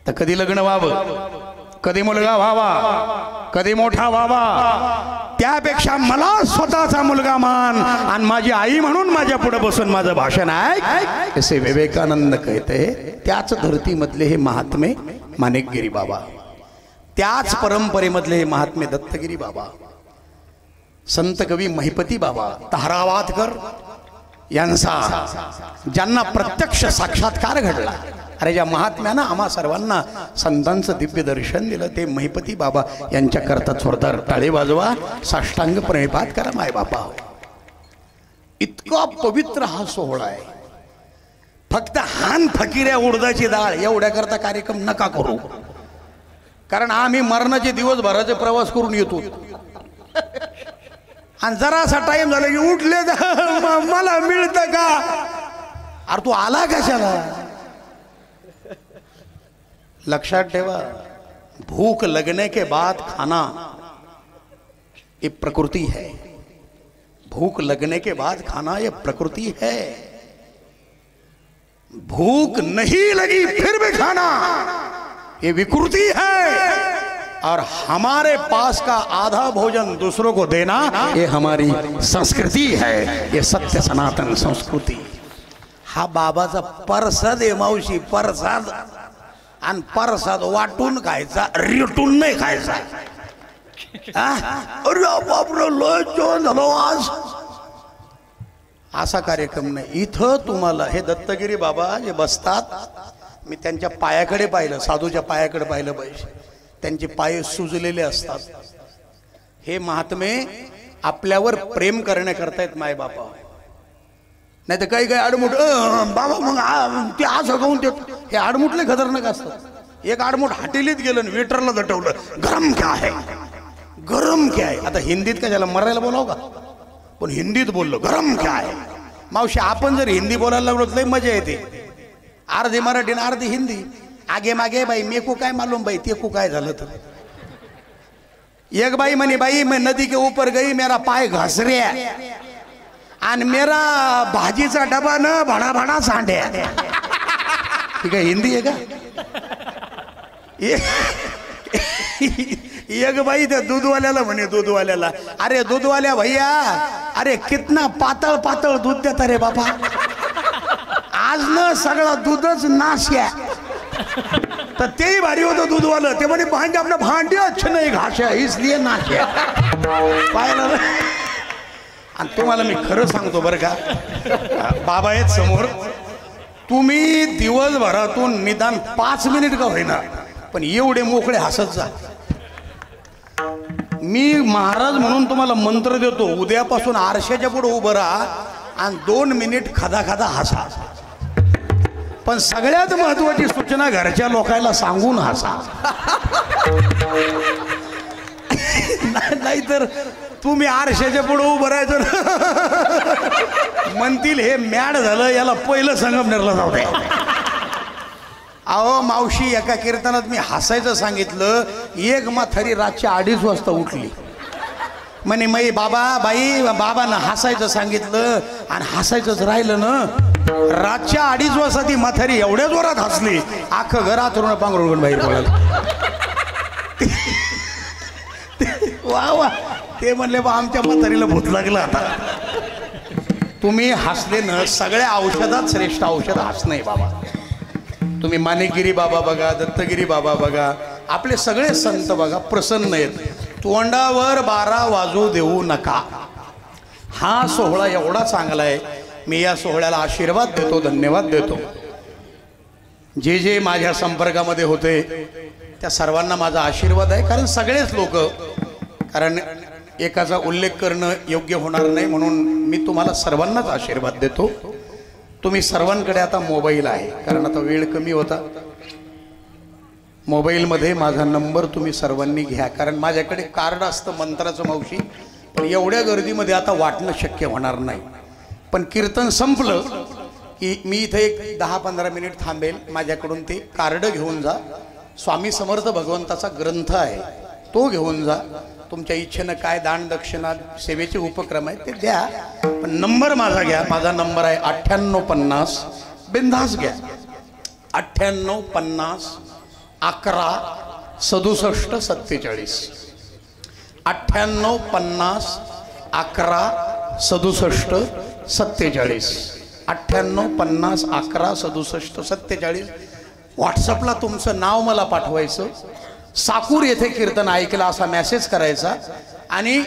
तर कधी लग्न व्हावं, कधी मुलगा व्हावा, कधी मोठा व्हावा, त्यापेक्षा मला स्वतःचा मुलगा मान आणि माझी आई म्हणून माझ्या पुढे बसून माझं भाषण ऐक, असे विवेकानंद कहते. त्याच धर्तीमधले हे महात्मे माणिकगिरी बाबा, त्याच परंपरेमधले हे महात्मे दत्तगिरी बाबा, संत कवी महिपती बाबा, तारावादकर यांचा ज्यांना प्रत्यक्ष साक्षात्कार घडला. अरे ज्या महात्म्यानं आम्हा सर्वांना संतांचं दिव्य दर्शन दिलं, ते महिपती बाबा यांच्याकरता जोरदार टाळे वाजवा, साष्टांग प्रणिपात करा माय बापा. इतका पवित्र हा सोहळा आहे. फक्त हान फकीऱ्या उडदाची डाळ एवढ्या करता कार्यक्रम नका करू, कारण आम्ही मरणाचे दिवसभराचे प्रवास करून येतो आणि जरासा टाइम झाला की उठले मला मिळतं का. अरे तू आला कशाला. लक्षात ठेवा, भूख लगने के बाद खाना ये प्रकृति है. भूख लगने के बाद खाना ये प्रकृति है. भूख नहीं लगी फिर भी खाना ये विकृति है. और हमारे पास का आधा भोजन दूसरों को देना ये हमारी संस्कृति है. ये सत्य सनातन संस्कृति. हा बाबाचा परसाद आहे मावशी, परसाद. आणि परसाद वाटून खायचा, रेटून नाही खायचा. अरे बापरे लय जेवण झालं आज, असा कार्यक्रम नाही. इथं तुम्हाला हे दत्तगिरी बाबा जे बसतात, मी त्यांच्या पायाकडे पाहिलं, साधूच्या पायाकडे पाहिलं पाहिजे. त्यांचे पाय सुजलेले असतात. हे महात्मे आपल्यावर प्रेम करण्याकरता आहेत माय बापा. नाही तर काही काही आडमुठ बाबा मग ते असं खाऊन ते, हे आडमुठले खतरनाक असतात. एक आडमुठ हाटेलीत गेलं आणि वेटरला दटवलं, गरम क्या है, गरम क्या है. आता हिंदीत का ज्याला मरायला बोलाव का, पण हिंदीत बोललो गरम क्या है. मावशी आपण जर हिंदी बोलायला लागलो तर लई मजा येते. अर्धी मराठी आणि अर्धी हिंदी. आगे मागे बाई मेकू काय मालूम बाई, ते काय झालं तर एक बाई म्हणे भाई मैं नदी के ऊपर गई मेरा पाय घस रहा और मेरा भाजीचा डबा न भड़ा भड़ा सांडे ठीक है हिंदी है का एक बाई त्या दूधवाल्याला म्हणे दूधवाल्याला अरे दूधवाल्या भैया अरे कितना पातळ पातळ दूध देता रे बाबा आज न सगळं दूधच नाश आहे तर तेही भारी होतं दूधवालं ते म्हणे भांडे आपलं भांडे अच्छे नाही घास आहे इसलिए नाश आहे पाहिलं आणि तुम्हाला मी खरं सांगतो बरं का बाबा आहेत समोर तुम्ही दिवसभरातून निदान 5 मिनिट का होईना पण एवढे मोकळे हसत जा मी महाराज म्हणून तुम्हाला मंत्र देतो उद्यापासून आरशाच्या पुढे उभं राहा आणि 2 मिनिट खादा खादा हसा पण सगळ्यात महत्वाची सूचना घरच्या लोकांना सांगून हसा नाहीतर तुम्ही आरशाच्या पुढे उभं राहायचं म्हणतील हे मॅड झालं याला पहिलं संगमनेरला जाऊ द्या अहो मावशी एका कीर्तनात मी हसायचं सांगितलं एक म्हातारी रातच्या 2:30 वाजता उठली म्हणे मै बाबा बाई बाबांना हसायचं सांगितलं आणि हसायचंच राहिलं ना रातच्या 2:30 वाजता ती म्हातारी एवढ्या जोरात हसली अख्खं घरात ऋण पांघरून बाहेर पडायला वा वा ते म्हणले बा आमच्या म्हातारीला भूत लागलं आता तुम्ही हसले ना सगळ्या औषधात श्रेष्ठ औषध हसणं आहे बाबा तुम्ही मानेगिरी बाबा बघा दत्तगिरी बाबा बघा आपले सगळे संत बघा प्रसन्न आहेत तोंडावर 12 वाजू देऊ नका हा सोहळा एवढा चांगला आहे मी या सोहळ्याला आशीर्वाद देतो धन्यवाद देतो जे जे माझ्या संपर्कामध्ये होते त्या सर्वांना माझा आशीर्वाद आहे कारण सगळेच लोक कारण एकाचा उल्लेख करणं योग्य होणार नाही म्हणून मी तुम्हाला सर्वांनाच आशीर्वाद देतो तुम्ही सर्वांकडे आता मोबाईल आहे कारण आता वेळ कमी होता मोबाईलमध्ये माझा नंबर तुम्ही सर्वांनी घ्या कारण माझ्याकडे कार्ड असतं मंत्राचं मावशी पण एवढ्या गर्दीमध्ये आता वाटणं शक्य होणार नाही पण कीर्तन संपलं की मी इथे एक 10-15 मिनिट थांबेल माझ्याकडून ते कार्ड घेऊन जा स्वामी समर्थ भगवंताचा ग्रंथ आहे तो घेऊन जा तुमच्या इच्छेनं काय दान दक्षिणा सेवेचे उपक्रम आहेत ते द्या पण नंबर माझा घ्या माझा नंबर आहे 9850 बिंदास घ्या 9850 11 67 47 9850 11 67 47 9850 11 67 47 व्हॉट्सअपला तुमचं नाव मला पाठवायचं साकूर येथे कीर्तन ऐकलं असा मेसेज करायचा आणि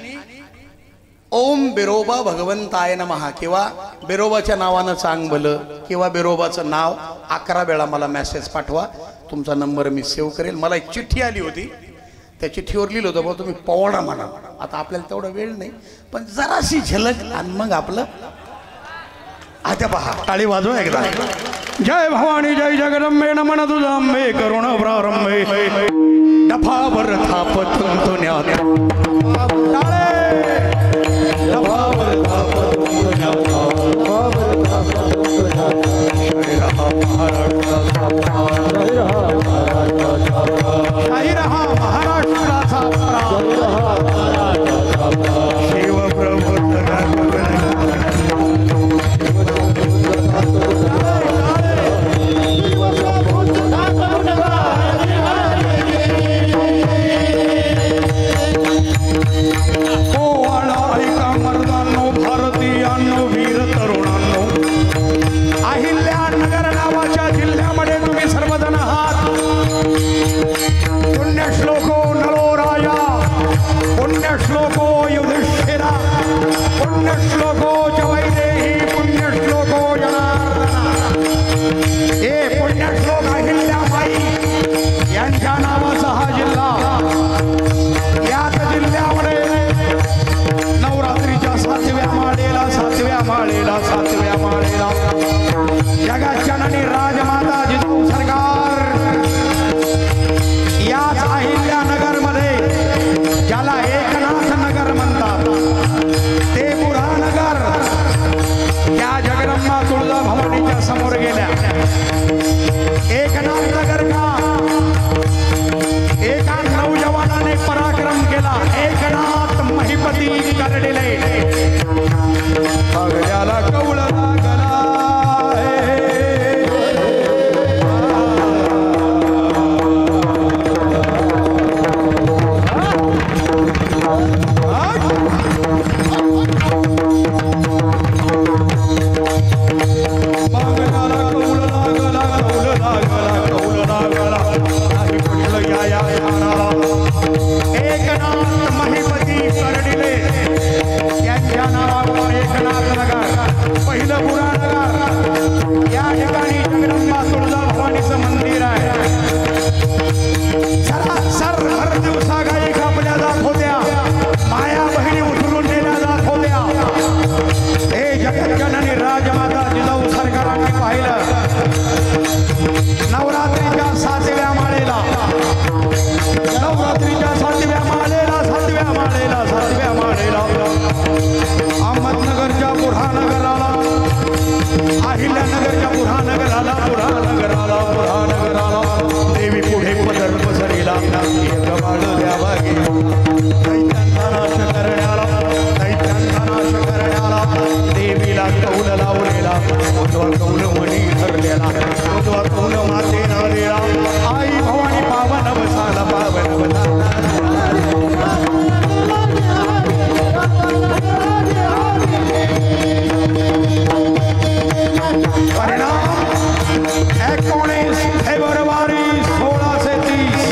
ओम बिरोबा भगवंताय नमः किंवा बिरोबाच्या नावानं चांग भलं किंवा बिरोबाचं नाव 11 वेळा मला मेसेज पाठवा तुमचा नंबर मी सेव्ह करेल मला एक चिठ्ठी आली होती त्या चिठ्ठीवर लिहिलं होतं बा तुम्ही पोवाडा म्हणा आता आपल्याला तेवढा वेळ नाही पण जराशी झलक आणि मग आपलं आता पहा टाळी वाजवा एकदा जय भवानी जय जगदंबे नमन तुझा अंबे करुण प्रारंभे डफावर थापत तुन्या डफावर थापत शिव प्रभु एकनाथ महिपती कर्डिले यांच्या नावावर एकनाथ नगर पहिलं पुराणनगर या ठिकाणी जगदंबा तुळजा भवानीचं मंदिर आहे. सर भर दिवसा गाई कापल्या जात होत्या, माया बहिणी उचलून नेल्या जात होत्या. हे जगज्जननी राजमाता जिजाऊ सरकारांनी पाहिलं. नवरात्रीच्या 7व्या माळेला अहमदनगरच्या बुरहानगराला, अहिल्यानगरच्या बुरहानगराला देवी पुढे पदर पसरीला गबाळ द्यावा दैत्यांचा नाश करण्याला देवीला कौल लावलेला कौल मणी धरलेला कौल मातेनं दिला. आई भवानी पावन बसाला पावन परिणाम 19 फेब्रुवारी 1630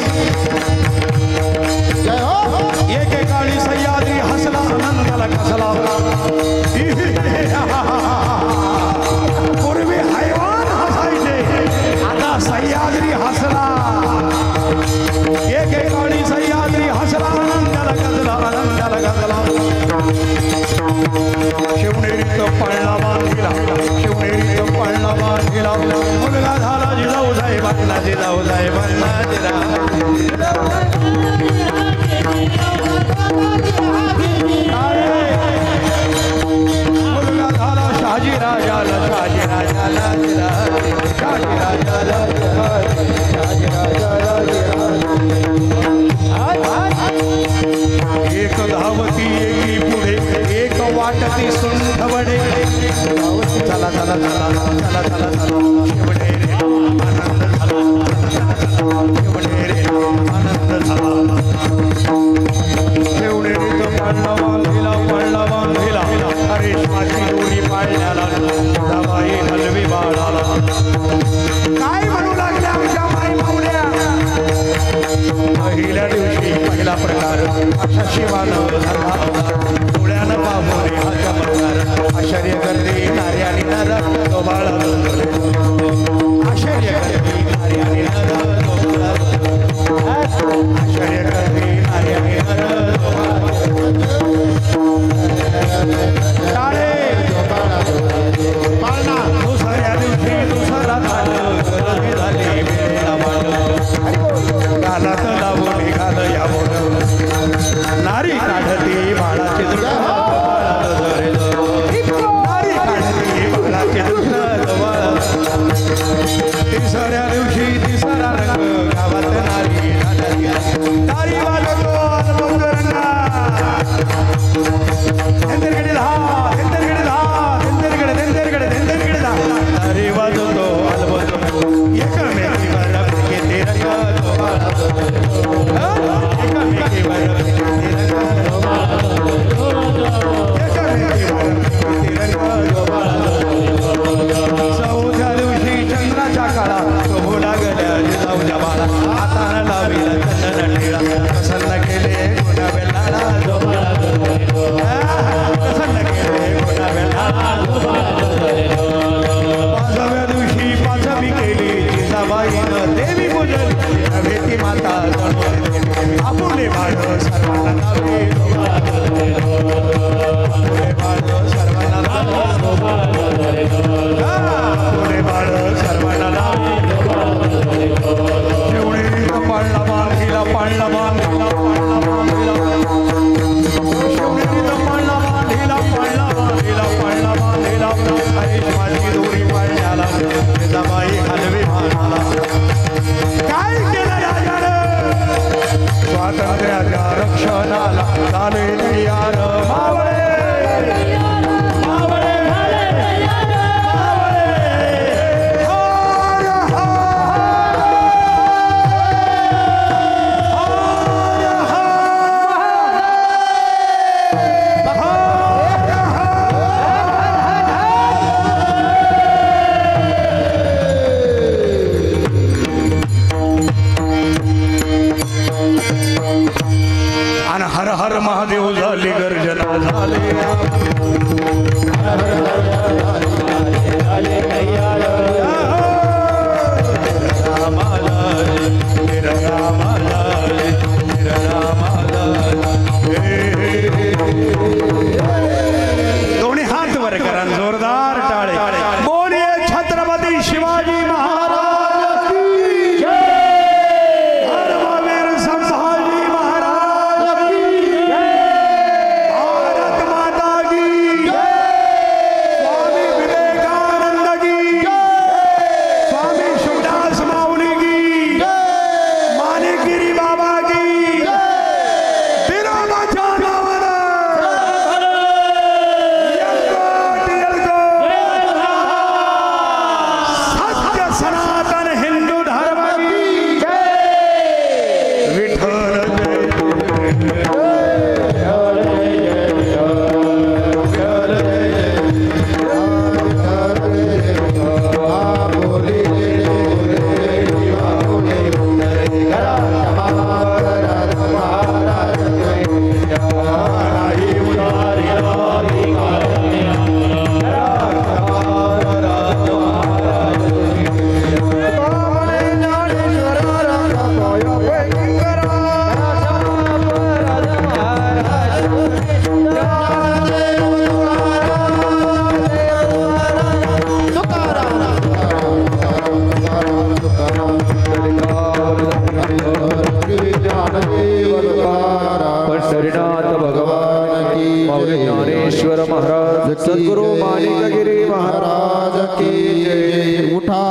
एकेकाळी सह्याद्री हसला आनंदाला कसला. पूर्वी हैवान हसायचे, आता सह्याद्री हसला. एकेकाळी सह्याद्री हसला आनंदाला गजला. शिवनेरीत पळला बांधिला, शिवनेरीत पळला बांधिला. मुलगा झाला जिजाऊ साहेबांना, जिजाऊ साहेबांना मुलगा झाला शहाजी राजाला, शहाजी राजाला एक धावती एकी पुढे, एक वाटती सुंठवडे. चला चला चला चला चला चला शिवडे रे आनंद झाला, शिवडे रे आनंद झाला. शिवडे रे पळला बांधिला रेशमाची दोरी पाळण्याला दबाई हलवी बाळाला. काय म्हणू लागल्या आमच्या माई मावल्या. पहिल्या दिवशी पहिला प्रकार अशा शिवानं धरला, डोळ्यानं बाबोरे हा चमत्कार. आश्चर्य करते नारी आणि नर तो बाळा, आश्चर्य करते नारी आणि नर तो बाळा, आश्चर्य करते नारी आणि नर तो टाळे दुसऱ्या दिवशी दुसरा झालं गरज झाली वेळेला गालात लावून निघालं या बोल. नारी काढती बाळाचे नारी काढती बाळाचे तिसऱ्या दिवशी तिसरा रंग गावात नारी नारी वाजवतो रंगा. त्यांच्याकडे दहा, त्यांच्याकडे दहा, त्यांच्याकडे त्यांच्याकडे त्यांच्याकडे दहा. नारी वाजवतो अलबतो एकमेकीवर घेते रंग चौथ्या दिवशी चंद्राच्या काळा शोभू लागल्या जिजाऊच्या बाळा. हातानं लाविला चंदन टिळा, प्रसन्न केले गुणावेला प्रसन्न केले गुणावेला. 5व्या दिवशी 5वी केली जिजाबाईनं देवी पूजन. भेटी माता आपुले बाळ सर्वांना नावे, आपुले बाळ सर्वांना नावे, आपुले बाळ सर्वांना नावे. शिवनेरीत पळला बांधिला, पळला बांधिला, पळला बांधिला. शिवनेरीत पळला बांधिला, पळला बांधिला, पळला बांधिला. रेशमाची दोरी पळण्याला जिजाबाई हलवी भानाला. काय केलं राजानं स्वातंत्र्याच्या रक्षणाला झाले तयार मावळे. झाले दोन्ही हात वर करा जोरदार टाळे बोलिये छत्रपती शिवाजी महाराज की जय धर्मवीर संभाजी महाराज की जय भारत माता की जय स्वामी विवेकानंद की जय स्वामी शिवदास माऊली की जय माणिकगिरी बाबा की जय बिरोबाच्या नावानं सत्य सनातन हिंदू धर्म की जय विठ्ठल पंढरीनाथ भगवान की माऊली ज्ञानेश्वर महाराज सद्गुरु माणिकगिरी महाराज की जय. उठा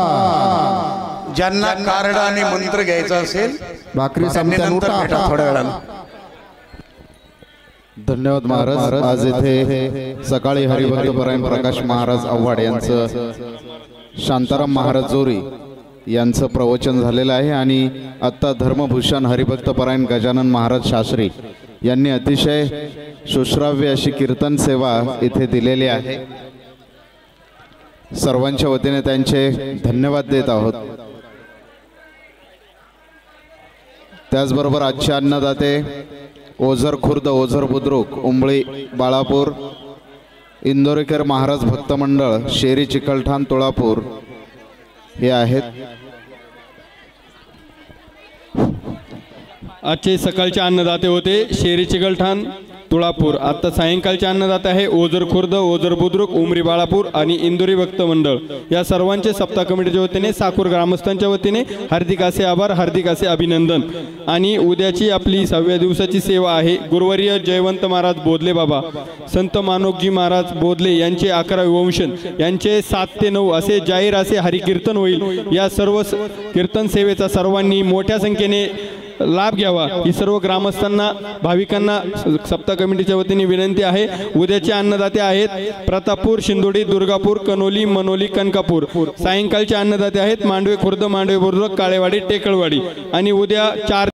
ज्यांना कार्ड आणि मंत्र घ्यायचा असेल भाकरी त्यांनी संपत्या नंतर उठा. भेटा थोड्या वेळानं. धन्यवाद महाराज. आज येथे सकाळी हरिभक्त परायण प्रकाश महाराज आव्हाड यांचं शांताराम महाराज जोरी यांचं प्रवचन झालेलं आहे आणि आत्ता धर्मभूषण हरिभक्त परायण गजानन महाराज शास्त्री यांनी अतिशय सुश्राव्य अशी कीर्तन सेवा इथे दिलेली आहे. सर्वांच्या वतीने त्यांचे धन्यवाद देत आहोत. त्याचबरोबर आजचे अन्नदाते ओझर खुर्द, ओझर बुद्रुक, उंबळी, बाळापूर, इंदोरीकर महाराज भक्त मंडळ, शेरी, चिकलठाण, तुळापूर हे आहेत. आजचे सकाळचे अन्नदाते होते शेरी, चिकलठाण, तुळापूर. आता सायंकाळचे अन्नदाते आहे ओझर खुर्द, ओझर बुद्रुक, उमरी, बाळापूर आणि इंदोरी भक्त मंडळ. या सर्वांचे सप्ताह कमिटीच्या वतीने, साकूर ग्रामस्थांच्या वतीने हार्दिक असे आभार, हार्दिक असे अभिनंदन. आणि उद्याची आपली 6व्या दिवसाची सेवा आहे. गुरुवर्य जयवंत महाराज बोधले बाबा, संत मानोकजी महाराज बोधले यांचे 11वे वंशन यांचे 7 ते 9 असे जाहीर असे हरिकीर्तन होईल. या सर्व कीर्तन सेवेचा सर्वांनी मोठ्या संख्येने लाभ घ्यावा ही सर्व ग्रामस्थांना, भाविकांना सप्ताह कमिटीच्या वतीने विनंती आहे. उद्याचे अन्नदाते आहेत प्रतापपूर, शिंदोडी, दुर्गापूर, कनोली, मनोली, कनकापूर. सायंकाळचे अन्नदाते आहेत मांडवे खुर्द, मांडवे बुद्रुक, काळेवाडी, टेकळवाडी. आणि उद्या 4